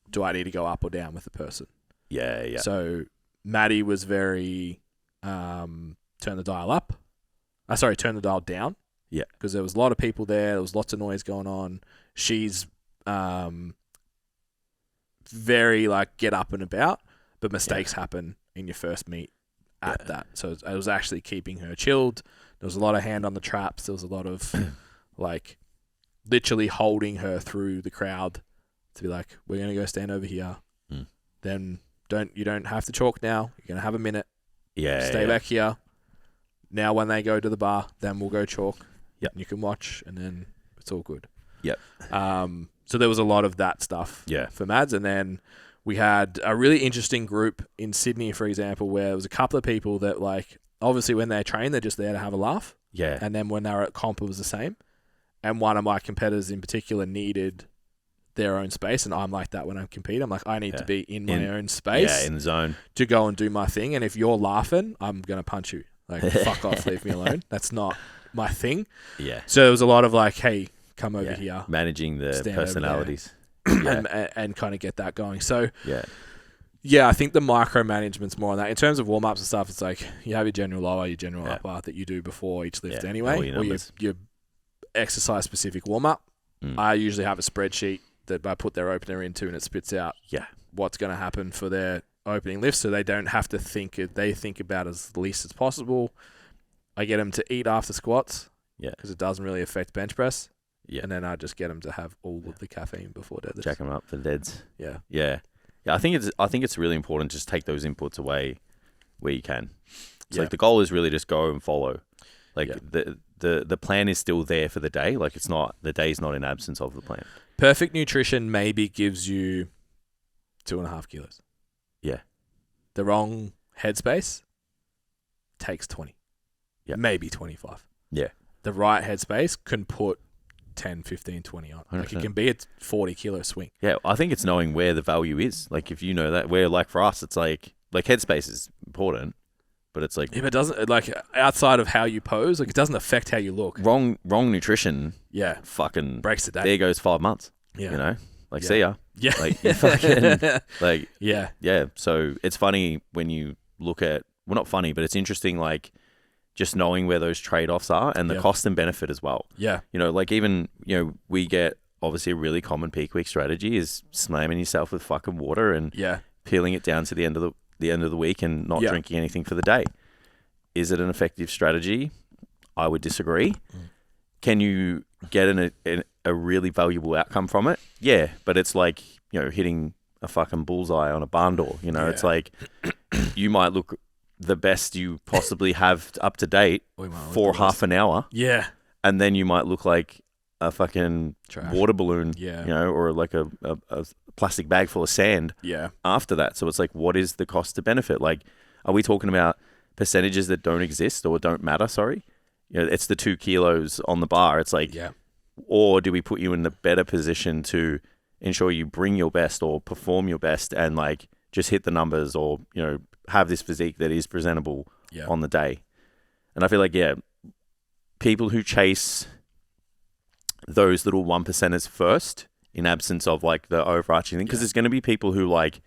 Do I need to go up or down with the person? Yeah, yeah. So Maddie was very turn the dial up. Turn the dial down. Yeah. Because there was a lot of people there. There was lots of noise going on. She's very like get up and about, but mistakes happen in your first meet at that. So it was actually keeping her chilled. There was a lot of hand on the traps. There was a lot of like literally holding her through the crowd to be like, we're going to go stand over here. Then you don't have to chalk now. You're going to have a minute. Yeah. Stay back here. Now when they go to the bar, then we'll go chalk. Yep. You can watch and then it's all good. Yep. So there was a lot of that stuff for Mads. And then we had a really interesting group in Sydney, for example, where there was a couple of people that like, obviously when they train, they're just there to have a laugh. Yeah. And then when they were at comp, it was the same. And one of my competitors in particular needed their own space, and I'm like that when I compete. I'm like, I need to be in my own space, in the zone, to go and do my thing. And if you're laughing, I'm gonna punch you. Like, fuck off, leave me alone. That's not my thing. Yeah. So it was a lot of like, hey, come over here, managing the personalities, and kind of get that going. So yeah, I think the micromanagement's more on that. In terms of warm ups and stuff, it's like you have your general lower, your general upper that you do before each lift anyway, or your exercise specific warm up. I usually have a spreadsheet that I put their opener into, and it spits out what's going to happen for their opening lift, so they don't have to think it. They think about as least as possible. I get them to eat after squats, because it doesn't really affect bench press. And then I just get them to have all of the caffeine before deadlifts. Check them up for deads. Yeah. I think it's really important to just take those inputs away where you can. It's like the goal is really just go and follow. Like the plan is still there for the day. Like the day's not in absence of the plan. Perfect nutrition maybe gives you 2.5 kilos. Yeah. The wrong headspace takes 20. Yeah. Maybe 25. Yeah. The right headspace can put 10, 15, 20 on. 100%. Like it can be a 40 kilo swing. Yeah. I think it's knowing where the value is. Like if you know that, where like for us, it's like headspace is important. But it's like... If it doesn't... Like, outside of how you pose, like, it doesn't affect how you look. Wrong nutrition... Yeah. Fucking... Breaks the day. There goes 5 months. Yeah. You know? Like, see ya. Yeah. Like, you fucking... Like... Yeah. Yeah. So, it's funny when you look at... Well, not funny, but it's interesting, like, just knowing where those trade-offs are and the cost and benefit as well. Yeah. You know, like, even... You know, we get... Obviously, a really common peak week strategy is slamming yourself with fucking water and... Peeling it down to the end of the week and not drinking anything for the day. Is it an effective strategy? I would disagree. Can you get a really valuable outcome from it? Yeah, but it's like, you know, hitting a fucking bullseye on a barn door. You know, it's like you might look the best you possibly have up to date for half an hour. Yeah. And then you might look like a fucking water balloon, you know, or like a plastic bag full of sand after that. So it's like, what is the cost to benefit? Like, are we talking about percentages that don't exist or don't matter? Sorry. You know, it's the 2 kilos on the bar. It's like, or do we put you in the better position to ensure you bring your best or perform your best and like just hit the numbers or, you know, have this physique that is presentable on the day? And I feel like, people who chase those little 1%ers first in absence of like the overarching thing, because there's going to be people who like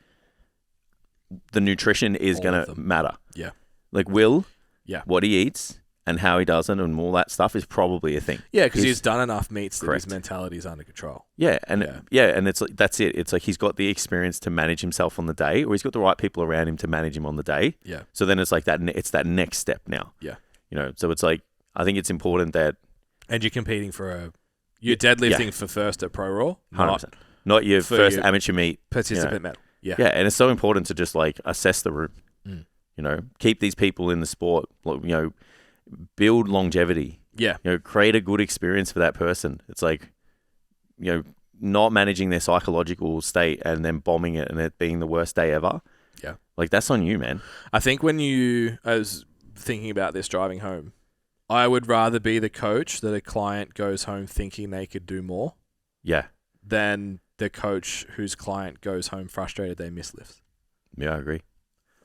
the nutrition is going to matter. Yeah. Like what he eats and how he does it and all that stuff is probably a thing. Yeah, because he's done enough meets that his mentality is under control. Yeah, and and it's like, that's it. It's like he's got the experience to manage himself on the day, or he's got the right people around him to manage him on the day. Yeah. So then it's like that. It's that next step now. Yeah. You know, so it's like I think it's important that. And you're competing for you're deadlifting for first at Pro Raw, 100%. Not your first amateur meet participant medal. Yeah. Yeah, and it's so important to just like assess the room. You know, keep these people in the sport. You know, build longevity. Yeah. You know, create a good experience for that person. It's like, you know, not managing their psychological state and then bombing it and it being the worst day ever. Yeah. Like that's on you, man. I think I was thinking about this driving home. I would rather be the coach that a client goes home thinking they could do more. Yeah. Than the coach whose client goes home frustrated they miss lifts. Yeah, I agree.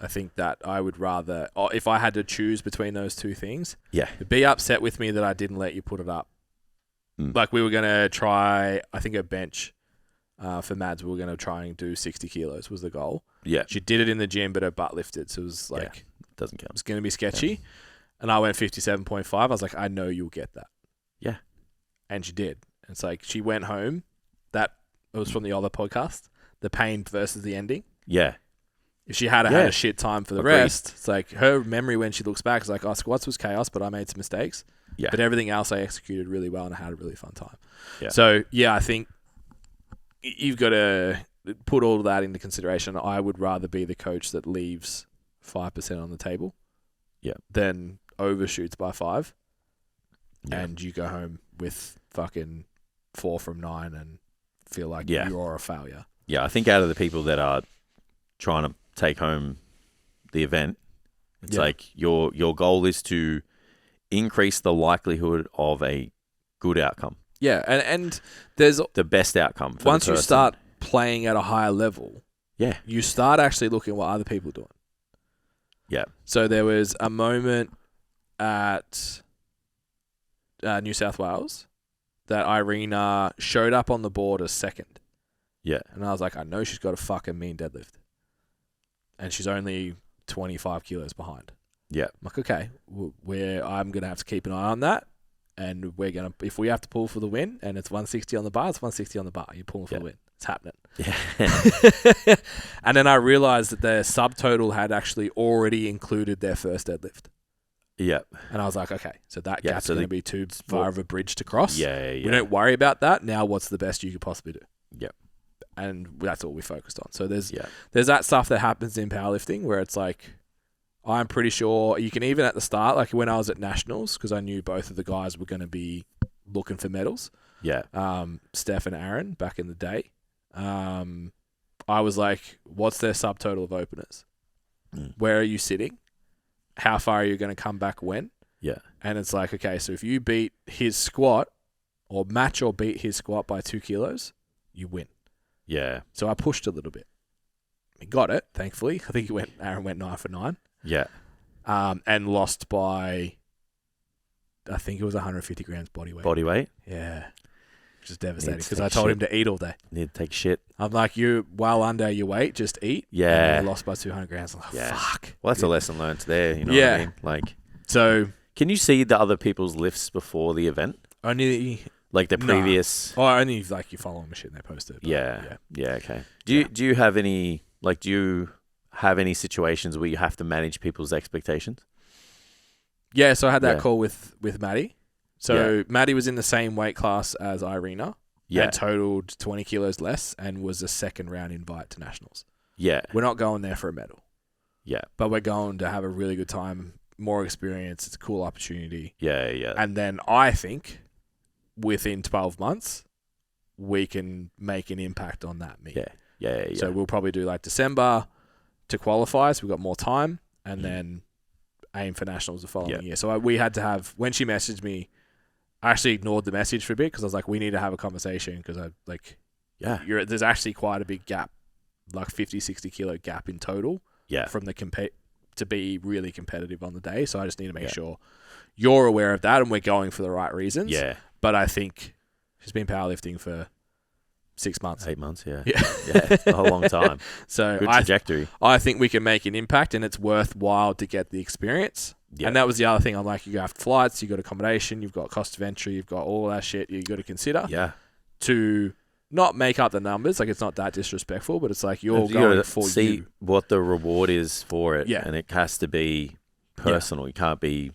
I think that I would rather, or if I had to choose between those two things, Yeah. be upset with me that I didn't let you put it up. Mm. Like we were going to try, I think a bench for Mads, we were going to try and do 60 kilos was the goal. Yeah. She did it in the gym, but her butt lifted. So it was like, doesn't count. It's going to be sketchy. And I went 57.5. I was like, I know you'll get that. Yeah. And she did. It's like she went home. It was from the other podcast, the pain versus the ending. Yeah. If she had had a shit time for the Agreed. rest, it's like her memory when she looks back is like, oh, squats was chaos, but I made some mistakes. Yeah. But everything else I executed really well and I had a really fun time. Yeah. So, yeah, I think you've got to put all of that into consideration. I would rather be the coach that leaves 5% on the table than overshoots by 5 and you go home with fucking 4 from 9 and feel like you're a failure. Yeah, I think out of the people that are trying to take home the event, it's like your goal is to increase the likelihood of a good outcome. Yeah, and there's the best outcome for once the person. You start playing at a higher level, you start actually looking at what other people are doing. Yeah. So there was a moment at New South Wales that Irina showed up on the board as second. Yeah. And I was like, I know she's got a fucking mean deadlift. And she's only 25 kilos behind. Yeah. I'm like, okay, I'm going to have to keep an eye on that. And we're going to, if we have to pull for the win and it's 160 on the bar, it's 160 on the bar. You're pulling for the win. It's happening. Yeah. And then I realized that their subtotal had actually already included their first deadlift. Yeah. And I was like, okay, so that gap's going to be too far far of a bridge to cross. Yeah. We don't worry about that. Now what's the best you could possibly do? Yeah. And that's all we focused on. So there's that stuff that happens in powerlifting where it's like, I'm pretty sure you can even at the start, like when I was at Nationals, because I knew both of the guys were going to be looking for medals. Yeah. Steph and Aaron back in the day. I was like, what's their subtotal of openers? Where are you sitting? How far are you going to come back when? Yeah. And it's like, okay, so if you beat his squat or match or beat his squat by 2 kilos, you win. Yeah. So I pushed a little bit. He got it, thankfully. I think Aaron went 9 for 9. Yeah. And lost by, I think it was 150 grams body weight. Body weight? Yeah. Which is devastating because I told him to eat all day. Need to take shit. I'm like, you're well under your weight, just eat. Yeah. And he lost by 200 grams. I'm like, fuck. Well, that's a lesson learned there, you know what I mean? Like, so can you see the other people's lifts before the event? Only like the previous. Oh, only like you follow them shit and they post it. Yeah. Okay. Do you have any situations where you have to manage people's expectations? Yeah, so I had that call with Maddie. So Maddie was in the same weight class as Irina. Yeah. And totaled 20 kilos less and was a second round invite to Nationals. Yeah. We're not going there for a medal. Yeah. But we're going to have a really good time, more experience. It's a cool opportunity. Yeah. And then I think within 12 months, we can make an impact on that meet. Yeah. So we'll probably do like December to qualify. So we've got more time and then aim for Nationals the following year. So we had to have, when she messaged me, I actually ignored the message for a bit because I was like, we need to have a conversation because there's actually quite a big gap, like 50, 60 kilo gap in total from the to be really competitive on the day. So I just need to make sure you're aware of that and we're going for the right reasons. Yeah. But I think she's been powerlifting for 6 months. 8 months, yeah. It's a whole long time. So good trajectory. I think we can make an impact and it's worthwhile to get the experience. Yeah. And that was the other thing. I'm like, you have flights, you got accommodation, you've got cost of entry, you've got all that shit you got to consider. Yeah. To not make up the numbers, like it's not that disrespectful, but it's like you're going for see what the reward is for it. Yeah. And it has to be personal. You can't be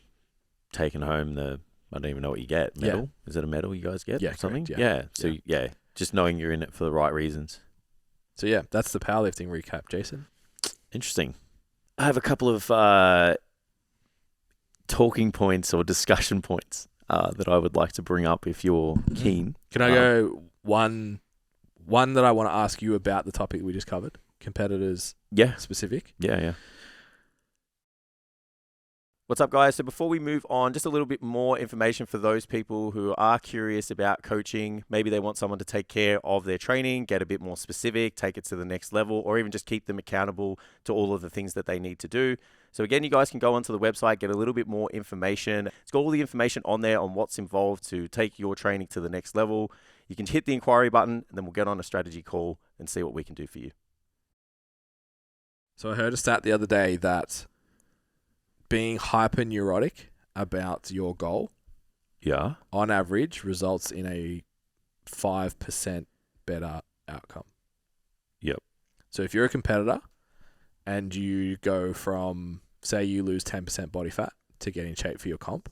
taking home I don't even know what you get. Medal? Yeah. Is it a medal you guys get? Yeah, or something? Correct, yeah. So just knowing you're in it for the right reasons. So that's the powerlifting recap, Jason. Interesting. I have a couple of talking points or discussion points that I would like to bring up if you're keen. Can I go one that I want to ask you about the topic we just covered? Competitors specific? Yeah. What's up, guys? So before we move on, just a little bit more information for those people who are curious about coaching. Maybe they want someone to take care of their training, get a bit more specific, take it to the next level, or even just keep them accountable to all of the things that they need to do. So again, you guys can go onto the website, get a little bit more information. It's got all the information on there on what's involved to take your training to the next level. You can hit the inquiry button, and then we'll get on a strategy call and see what we can do for you. So I heard a stat the other day that being hyper-neurotic about your goal, on average, results in a 5% better outcome. Yep. So if you're a competitor and you go from, say you lose 10% body fat to get in shape for your comp,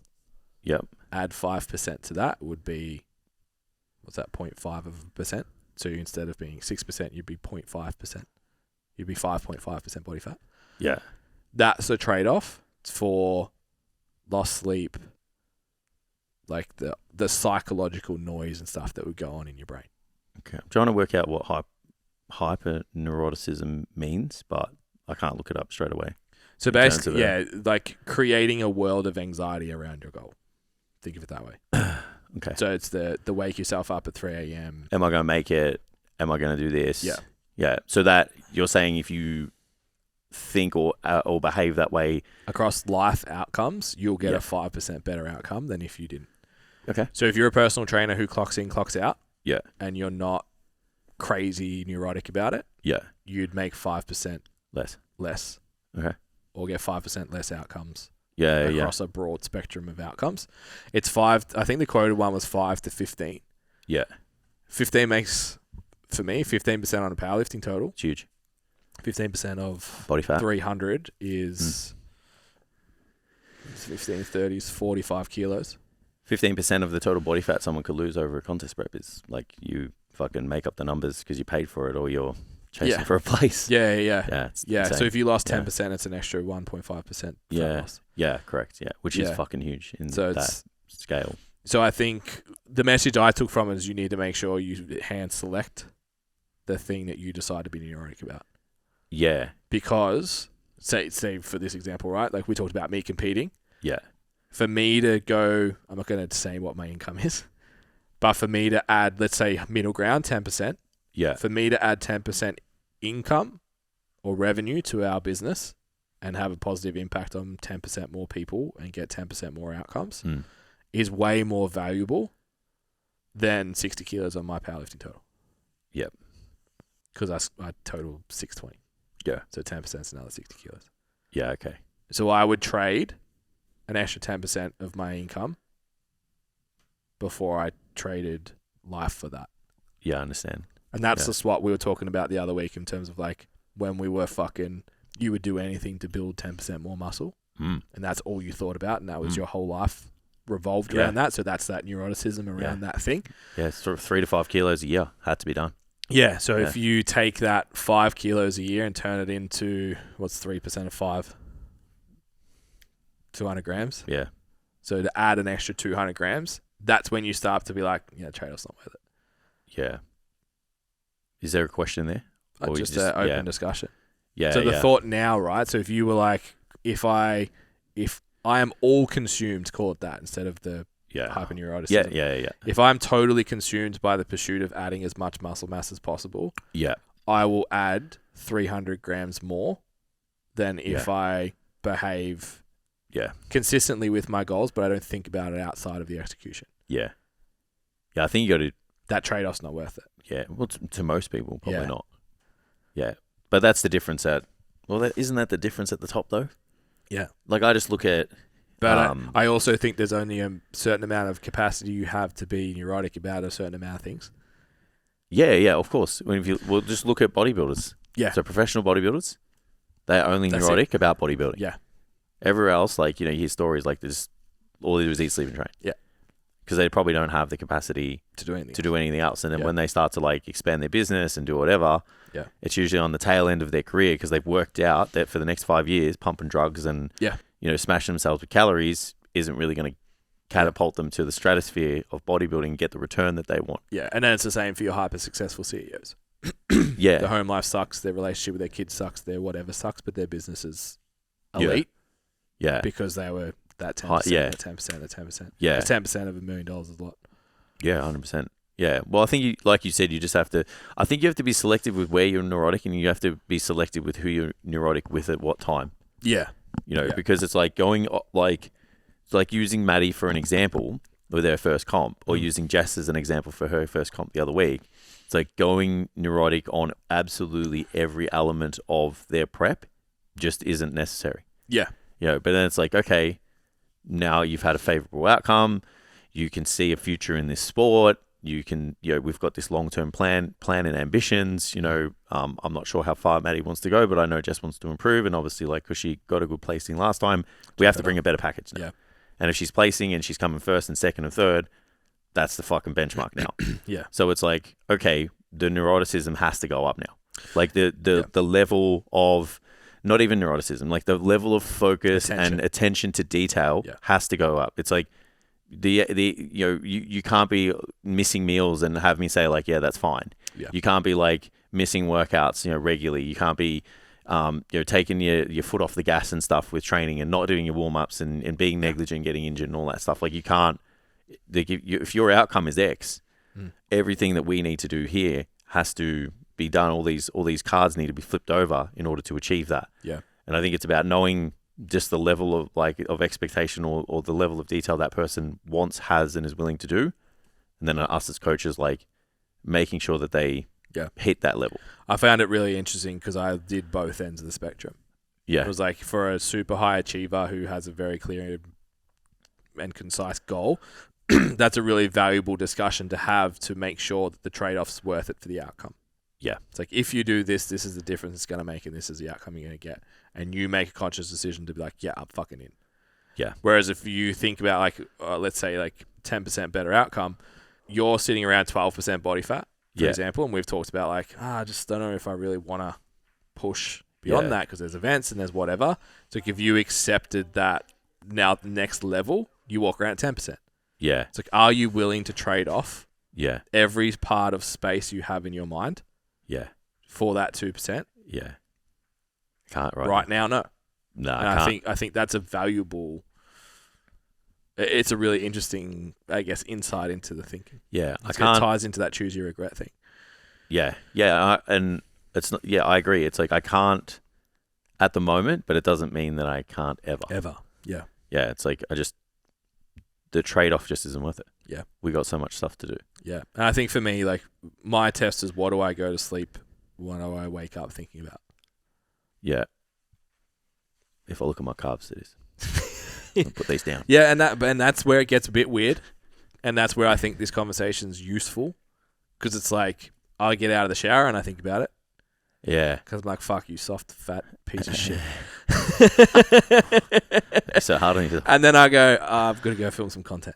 add 5% to that would be, what's that, 0.5%? So instead of being 6%, you'd be 0.5%. You'd be 5.5% body fat. Yeah. That's a trade-off for lost sleep, like the psychological noise and stuff that would go on in your brain. Okay. I'm trying to work out what hyper-neuroticism means, but I can't look it up straight away. So basically, like creating a world of anxiety around your goal. Think of it that way. Okay. So it's the wake yourself up at 3 a.m. Am I going to make it? Am I going to do this? Yeah. Yeah. So that you're saying if you think or behave that way across life outcomes, you'll get a 5% better outcome than if you didn't. Okay. So if you're a personal trainer who clocks in, clocks out, and you're not crazy neurotic about it, you'd make 5% less. Okay. Or get 5% less outcomes. Across a broad spectrum of outcomes. It's 5. I think the quoted one was 5 to 15. Yeah. 15 makes, for me, 15% on a powerlifting total. It's huge. 15% of body fat 300 is 15, 30 is 45 kilos. 15% of the total body fat someone could lose over a contest prep is like you fucking make up the numbers because you paid for it or you're chasing for a place. Yeah. Insane. So if you lost 10%, it's an extra 1.5% loss. Yeah, correct. Yeah, which is fucking huge in that scale. So I think the message I took from it is you need to make sure you hand select the thing that you decide to be neurotic about. Yeah. Because, say for this example, right? Like we talked about me competing. Yeah. For me to go, I'm not going to say what my income is, but for me to add, let's say middle ground, 10%. Yeah. For me to add 10% income or revenue to our business and have a positive impact on 10% more people and get 10% more outcomes is way more valuable than 60 kilos on my powerlifting total. Yep. Because I total 620. Yeah. So 10% is another 60 kilos. Yeah, okay. So I would trade an extra 10% of my income before I traded life for that. Yeah, I understand. And that's just what we were talking about the other week in terms of like when we were you would do anything to build 10% more muscle. And that's all you thought about. And that was your whole life revolved around that. So that's that neuroticism around that thing. Yeah, it's sort of 3 to 5 kilos a year had to be done. Yeah. So if you take that 5 kilos a year and turn it into, what's 3% of 5? 200 grams. Yeah. So to add an extra 200 grams, that's when you start to be like, trade-off's not worth it. Yeah. Is there a question there? Or just an open discussion. Yeah. So the thought now, right? So if you were like, if I am all consumed, call it that, instead of the hyper-neuroticism. Yeah. If I'm totally consumed by the pursuit of adding as much muscle mass as possible, I will add 300 grams more than if I behave consistently with my goals, but I don't think about it outside of the execution. Yeah. Yeah, I think you got to... That trade-off's not worth it. Yeah, well, to most people, probably not. Yeah, but that's the difference isn't that the difference at the top, though? Yeah. Like, I just look at... But I also think there's only a certain amount of capacity you have to be neurotic about a certain amount of things. Yeah, of course. We'll just look at bodybuilders. Yeah. So professional bodybuilders, they're only neurotic about bodybuilding. Yeah. Everywhere else, like, you hear stories like this, all they do is eat, sleep, and train. Yeah. Because they probably don't have the capacity to do anything else. And then when they start to like expand their business and do whatever, it's usually on the tail end of their career because they've worked out that for the next 5 years, pumping drugs and smashing themselves with calories isn't really going to catapult them to the stratosphere of bodybuilding and get the return that they want. Yeah, and then it's the same for your hyper successful CEOs. Their home life sucks, their relationship with their kids sucks, their whatever sucks, but their business is elite. Yeah. Because they were that 10%, Yeah. that 10%, that 10%. Yeah. 10% of $1 million is a lot. Yeah, 100%. Yeah. Well, I think you, like you said, you just have to. I think you have to be selective with where you're neurotic, and you have to be selective with who you're neurotic with at what time. Yeah. Because it's like going it's like using Maddie for an example with their first comp, or using Jess as an example for her first comp the other week. It's like going neurotic on absolutely every element of their prep just isn't necessary. Yeah. But then it's like, okay, now you've had a favorable outcome. You can see a future in this sport. You can, we've got this long-term plan and ambitions. I'm not sure how far Maddie wants to go, but I know Jess wants to improve. And obviously, like, because she got a good placing last time, we have to bring a better package now. Yeah. And if she's placing and she's coming first and second and third, that's the fucking benchmark now. Yeah. So it's like, okay, the neuroticism has to go up now. Like the level of, not even neuroticism, like the level of focus and attention to detail has to go up. It's like you can't be missing meals and have me say like, yeah, that's fine. Yeah. You can't be like missing workouts, regularly. You can't be taking your foot off the gas and stuff with training and not doing your warm-ups and being negligent, getting injured and all that stuff. Like you can't, if your outcome is X, everything that we need to do here has to be done. All these cards need to be flipped over in order to achieve that. Yeah. And I think it's about knowing just the level of expectation or the level of detail that person wants, has, and is willing to do. And then us as coaches, like making sure that they hit that level. I found it really interesting because I did both ends of the spectrum. Yeah. It was like for a super high achiever who has a very clear and concise goal, that's a really valuable discussion to have to make sure that the trade-off's worth it for the outcome. Yeah. It's like, if you do this, this is the difference it's going to make, and this is the outcome you're going to get. And you make a conscious decision to be like, yeah, I'm fucking in. Yeah. Whereas if you think about like, let's say like 10% better outcome, you're sitting around 12% body fat, for example. And we've talked about like, I just don't know if I really want to push beyond that because there's events and there's whatever. So like if you accepted that now the next level, you walk around at 10%. Yeah. It's like, are you willing to trade off every part of space you have in your mind for that 2%? Yeah. Can't right now, no. No, and I can't. I think that's a valuable. It's a really interesting, I guess, insight into the thinking. Yeah, it ties into that choose your regret thing. Yeah, and it's not. Yeah, I agree. It's like I can't at the moment, but it doesn't mean that I can't ever. Ever. Yeah. Yeah, it's like the trade-off just isn't worth it. Yeah. We got so much stuff to do. Yeah. And I think for me, like, my test is, what do I go to sleep? What do I wake up thinking about? Yeah. If I look at my carbs, it is. I'll put these down. Yeah, and that's where it gets a bit weird. And that's where I think this conversation's useful. Because it's like, I get out of the shower and I think about it. Yeah. Because I'm like, fuck you, soft, fat piece of shit. It's so hard on you. And then I go, I've got to go film some content.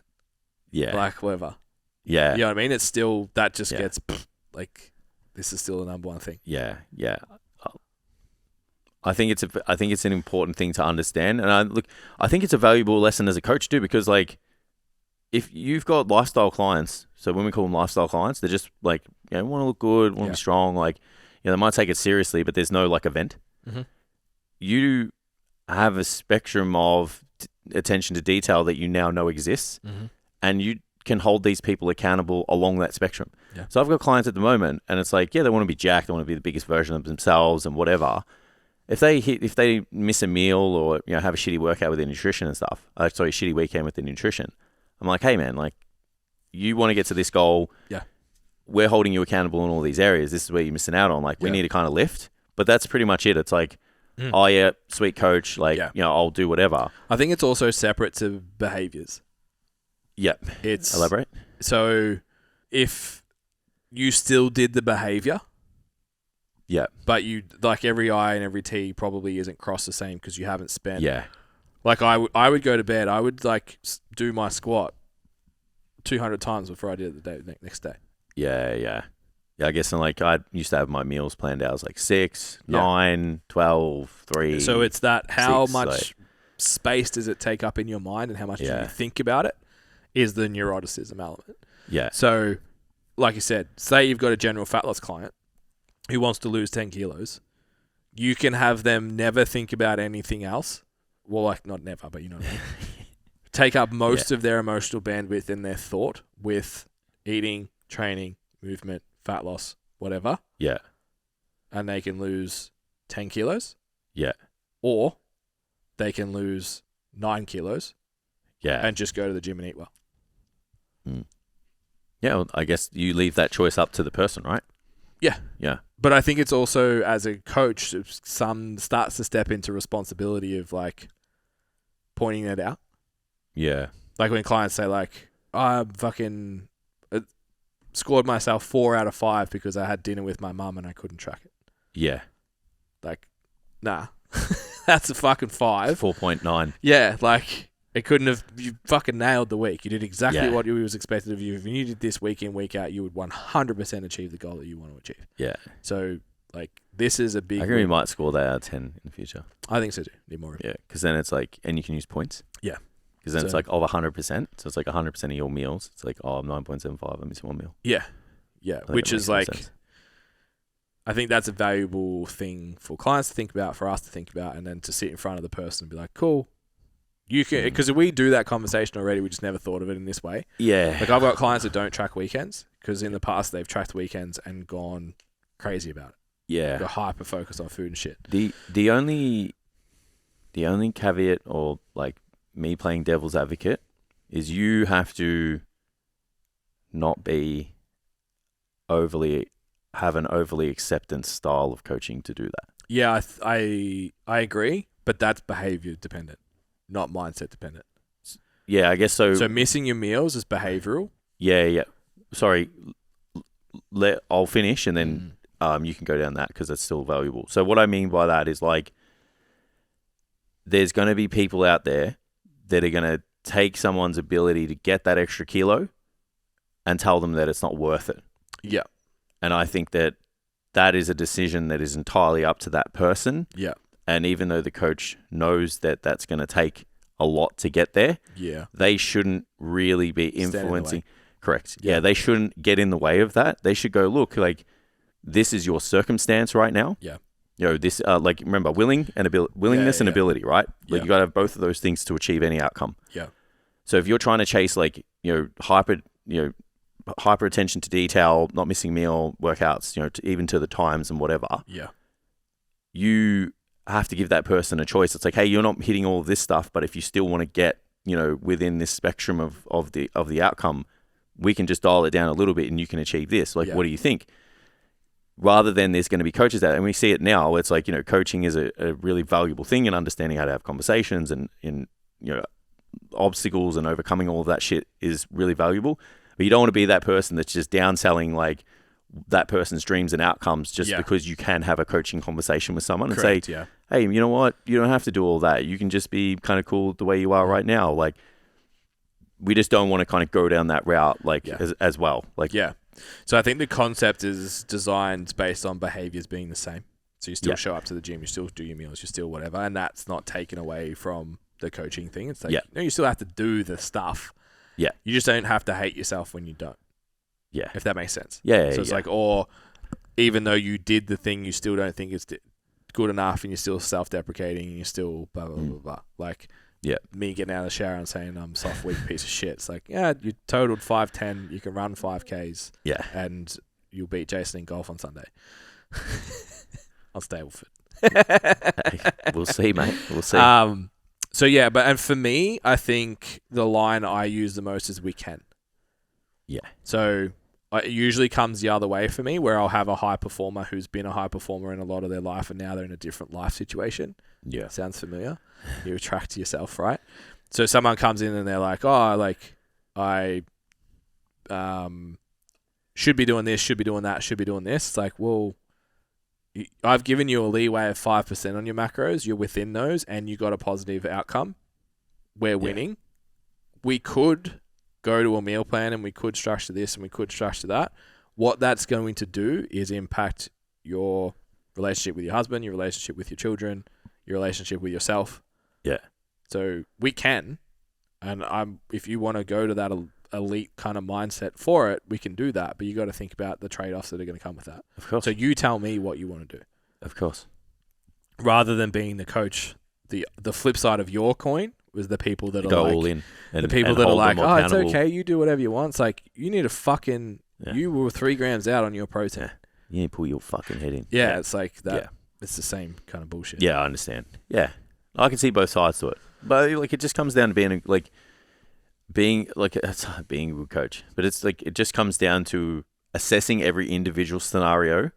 Yeah. Like, whatever. Yeah. You know what I mean? It's still, that just gets, like, this is still the number one thing. Yeah. Yeah. I think it's an important thing to understand. And I think it's a valuable lesson as a coach too, because like, if you've got lifestyle clients, so when we call them lifestyle clients, they're just like, want to look good, want to be strong, like, they might take it seriously, but there's no like event. Mm-hmm. You have a spectrum of attention to detail that you now know exists, and you can hold these people accountable along that spectrum. Yeah. So I've got clients at the moment, and it's like, they want to be jacked, they want to be the biggest version of themselves, and whatever. If they miss a meal or have a shitty workout with their nutrition and stuff, shitty weekend with their nutrition, I'm like, hey man, like, you want to get to this goal. Yeah. We're holding you accountable in all these areas. This is where you're missing out on. Like, we need to kind of lift. But that's pretty much it. It's like, oh yeah, sweet coach. Like, I'll do whatever. I think it's also separate to behaviors. Yep. Elaborate. So if you still did the behavior, but you, like, every I and every T probably isn't crossed the same because you haven't spent. Yeah. Like, I would go to bed. I would like do my squat 200 times before I did it the next day. Yeah. I guess, and like, I used to have my meals planned out as like 6, 9, 12, 3. So it's that, how 6, much space does it take up in your mind and how much do you think about it is the neuroticism element. Yeah. So, like you said, say you've got a general fat loss client who wants to lose 10 kilos. You can have them never think about anything else well, like not never, but you know what I mean. Take up most of their emotional bandwidth and their thought with eating, training, movement, fat loss, whatever. Yeah. And they can lose 10 kilos. Yeah. Or they can lose 9 kilos. Yeah. And just go to the gym and eat well. Yeah, well, I guess you leave that choice up to the person, right? Yeah. Yeah. But I think it's also, as a coach, some starts to step into responsibility of like pointing that out. Yeah. Like when clients say like, I fucking scored myself 4 out of 5 because I had dinner with my mum and I couldn't track it. Yeah. Like, nah. That's a fucking 5. 4.9. Yeah, like it couldn't have. You fucking nailed the week. You did exactly what was expected of you. If you did this week in, week out, you would 100% achieve the goal that you want to achieve. Yeah. So, like, this is a big. I reckon we might score that out of 10 in the future. I think so too. Need more of it. Yeah, because then it's like, and you can use points. Yeah. Because then it's like of 100%. So it's like 100% of your meals. It's like, oh, I'm 9.75. I'm missing one meal. Yeah. Yeah. Which is like, sense. I think that's a valuable thing for clients to think about, for us to think about, and then to sit in front of the person and be like, cool. You can, because we do that conversation already. We just never thought of it in this way. Yeah. Like I've got clients that don't track weekends because in the past they've tracked weekends and gone crazy about it. Yeah. Got hyper focused on food and shit. The only caveat, or like me playing devil's advocate, is you have to not be have an overly acceptance style of coaching to do that. Yeah, I agree, but that's behavior dependent, not mindset dependent. Yeah, I guess so. So missing your meals is behavioral. Yeah. Sorry, I'll finish and then you can go down that because that's still valuable. So what I mean by that is like, there's going to be people out there that are going to take someone's ability to get that extra kilo and tell them that it's not worth it. Yeah. And I think that is a decision that is entirely up to that person. Yeah. And even though the coach knows that that's going to take a lot to get there, they shouldn't really be influencing. Correct. Yeah, they shouldn't get in the way of that. They should go, look, like, this is your circumstance right now. Yeah. You know, this, like, remember, willingness and ability, right? Like, you got to have both of those things to achieve any outcome. Yeah. So if you're trying to chase, like, hyper attention to detail, not missing meal workouts, even to the times and whatever. Yeah. You have to give that person a choice. It's like, hey, you're not hitting all of this stuff, but if you still want to get, within this spectrum of the outcome, we can just dial it down a little bit and you can achieve this. Like, what do you think? Rather than there's going to be coaches out, and we see it now, it's like, coaching is a really valuable thing, and understanding how to have conversations and obstacles and overcoming all of that shit is really valuable. But you don't want to be that person that's just downselling like that person's dreams and outcomes just because you can have a coaching conversation with someone and say, hey, you know what? You don't have to do all that. You can just be kind of cool the way you are right now. Like, we just don't want to kind of go down that route as well. Like, So I think the concept is designed based on behaviors being the same. So you still show up to the gym, you still do your meals, you still whatever, and that's not taken away from the coaching thing. It's like, no, you still have to do the stuff. Yeah. You just don't have to hate yourself when you don't. Yeah. If that makes sense. Yeah. So it's like, or even though you did the thing, you still don't think it's good enough, and you're still self-deprecating, and you're still blah, blah, blah, blah. Like, me getting out of the shower and saying I'm soft, weak piece of shit. It's like, you totaled 5'10", you can run 5Ks. Yeah. And you'll beat Jason in golf on Sunday. On STCfit. Hey, we'll see, mate. We'll see. And for me, I think the line I use the most is we can. Yeah. So it usually comes the other way for me, where I'll have a high performer who's been a high performer in a lot of their life, and now they're in a different life situation. Yeah. Sounds familiar? You attract to yourself, right? So someone comes in and they're like, I should be doing this, should be doing that, should be doing this. It's like, well, I've given you a leeway of 5% on your macros. You're within those, and you got a positive outcome. We're winning. We could go to a meal plan, and we could structure this, and we could structure that. What that's going to do is impact your relationship with your husband, your relationship with your children, your relationship with yourself. Yeah. So we can, and if you want to go to that elite kind of mindset for it, we can do that. But you got to think about the trade-offs that are going to come with that. Of course. So you tell me what you want to do. Of course. Rather than being the coach the flip side of your coin was the people that Go are all like, in. the people that are like, oh, it's okay, you do whatever you want. It's like, you need to fucking, you were 3 grams out on your protein. Yeah. You need to pull your fucking head in. Yeah, it's like that. Yeah. It's the same kind of bullshit. Yeah, I understand. Yeah. I can see both sides to it. But like, it just comes down to being a good coach. But it's like, it just comes down to assessing every individual scenario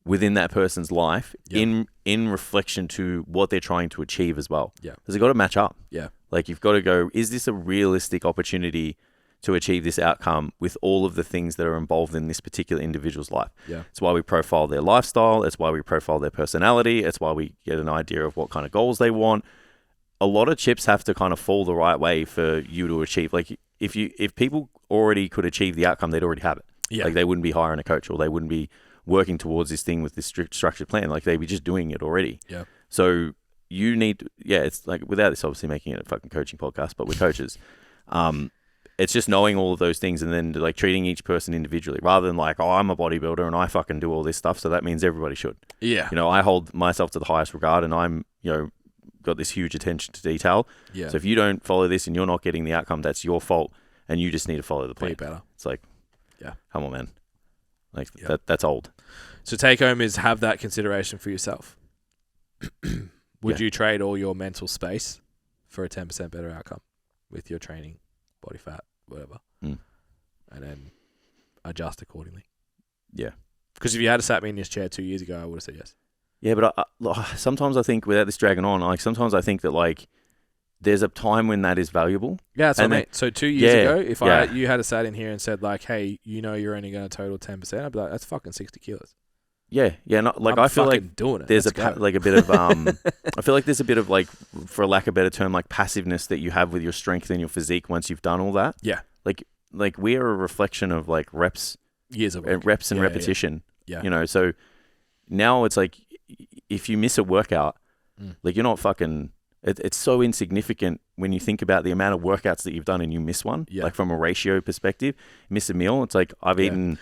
within that person's life in reflection to what they're trying to achieve as well. Yeah. Because they've got to match up. Yeah. Like, you've got to go, is this a realistic opportunity to achieve this outcome with all of the things that are involved in this particular individual's life? Yeah. It's why we profile their lifestyle. It's why we profile their personality. It's why we get an idea of what kind of goals they want. A lot of chips have to kind of fall the right way for you to achieve. Like, if people already could achieve the outcome, they'd already have it. Yeah. Like, they wouldn't be hiring a coach, or they wouldn't be working towards this thing with this structured plan. Like, they'd be just doing it already. Yeah. So you need, it's like, without this obviously making it a fucking coaching podcast, but we're coaches. It's just knowing all of those things and then like treating each person individually, rather than like, oh, I'm a bodybuilder and I fucking do all this stuff, so that means everybody should. Yeah. You know, I hold myself to the highest regard, and I'm, got this huge attention to detail. Yeah. So if you don't follow this and you're not getting the outcome, that's your fault, and you just need to follow the plan. Be better. It's like, yeah, come on, man. Like, that's old. So take home is have that consideration for yourself. Would you trade all your mental space for a 10% better outcome with your training, body fat, whatever, and then adjust accordingly? Yeah. Because if you had sat me in this chair 2 years ago, I would have said yes. Yeah, but sometimes I think, without this dragging on, like, sometimes I think that, like, there's a time when that is valuable. Yeah, that's what I mean. So 2 years ago, if you had sat in here and said, like, hey, you're only going to total 10%, I'd be like, that's fucking 60 kilos. Yeah. Like, I feel like doing it. There's a bit of I feel like there's a bit of, like, for lack of a better term, like, passiveness that you have with your strength and your physique once you've done all that. Yeah. Like we are a reflection of, like, reps, years of work. reps and repetition. Yeah. So now it's like, if you miss a workout, like, you're not fucking. It's so insignificant when you think about the amount of workouts that you've done and you miss one. Yeah. Like, from a ratio perspective, miss a meal. It's like, I've eaten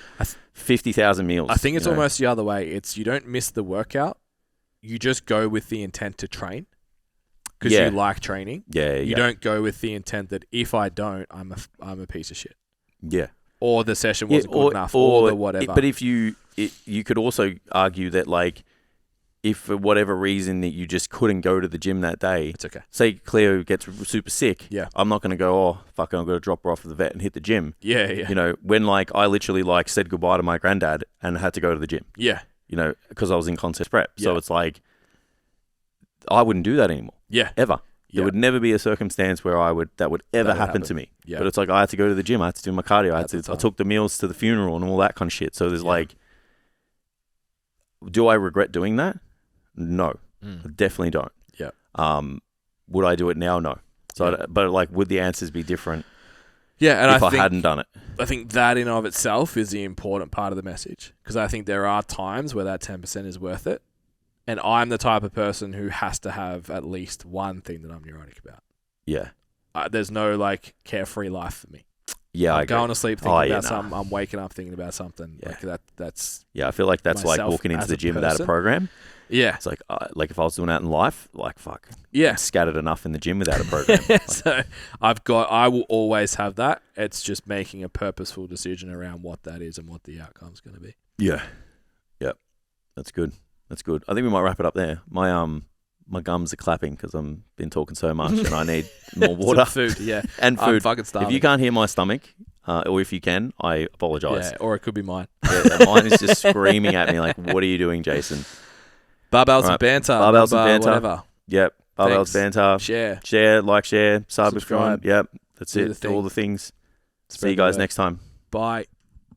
50,000 meals. I think it's almost the other way. It's, you don't miss the workout. You just go with the intent to train because you like training. Yeah. You don't go with the intent that if I don't, I'm a piece of shit. Yeah. Or the session wasn't good enough, or the whatever. But if you could also argue that, like, if for whatever reason that you just couldn't go to the gym that day, it's okay. Say Cleo gets super sick. Yeah. I'm not going to go, oh, fuck, I'm going to drop her off at the vet and hit the gym. Yeah. When, like, I literally, like, said goodbye to my granddad and had to go to the gym. Yeah. Because I was in contest prep. Yeah. So it's like, I wouldn't do that anymore. Yeah. Ever. There would never be a circumstance where that would ever happen to me. Yeah. But it's like, I had to go to the gym. I had to do my cardio. I took the meals to the funeral and all that kind of shit. So there's like, do I regret doing that? No, I definitely don't. Yeah. Would I do it now? No. So, but like, would the answers be different? Yeah, and if I hadn't done it. I think that in of itself is the important part of the message, because I think there are times where that 10% is worth it, and I'm the type of person who has to have at least one thing that I'm neurotic about. Yeah. There's no like carefree life for me. Yeah, I'm going to sleep thinking about something. I'm waking up thinking about something. Yeah. Like that's. Yeah, I feel like that's like walking into the gym without a program. Yeah. It's like if I was doing that in life, like, fuck. Yeah. I'm scattered enough in the gym without a program. So I will always have that. It's just making a purposeful decision around what that is and what the outcome's going to be. Yeah. Yep. That's good. That's good. I think we might wrap it up there. My gums are clapping because I've been talking so much and I need more water. Food, yeah. And food. I'm fucking starving. If you can't hear my stomach, or if you can, I apologise. Yeah, or it could be mine. Yeah, mine is just screaming at me like, what are you doing, Jason? Barbells and banter. Barbells and banter. Whatever. Yep. Barbells, banter. Share, like, share, subscribe. Yep. That's it. Do all the things. Spread See you guys next time. Bye.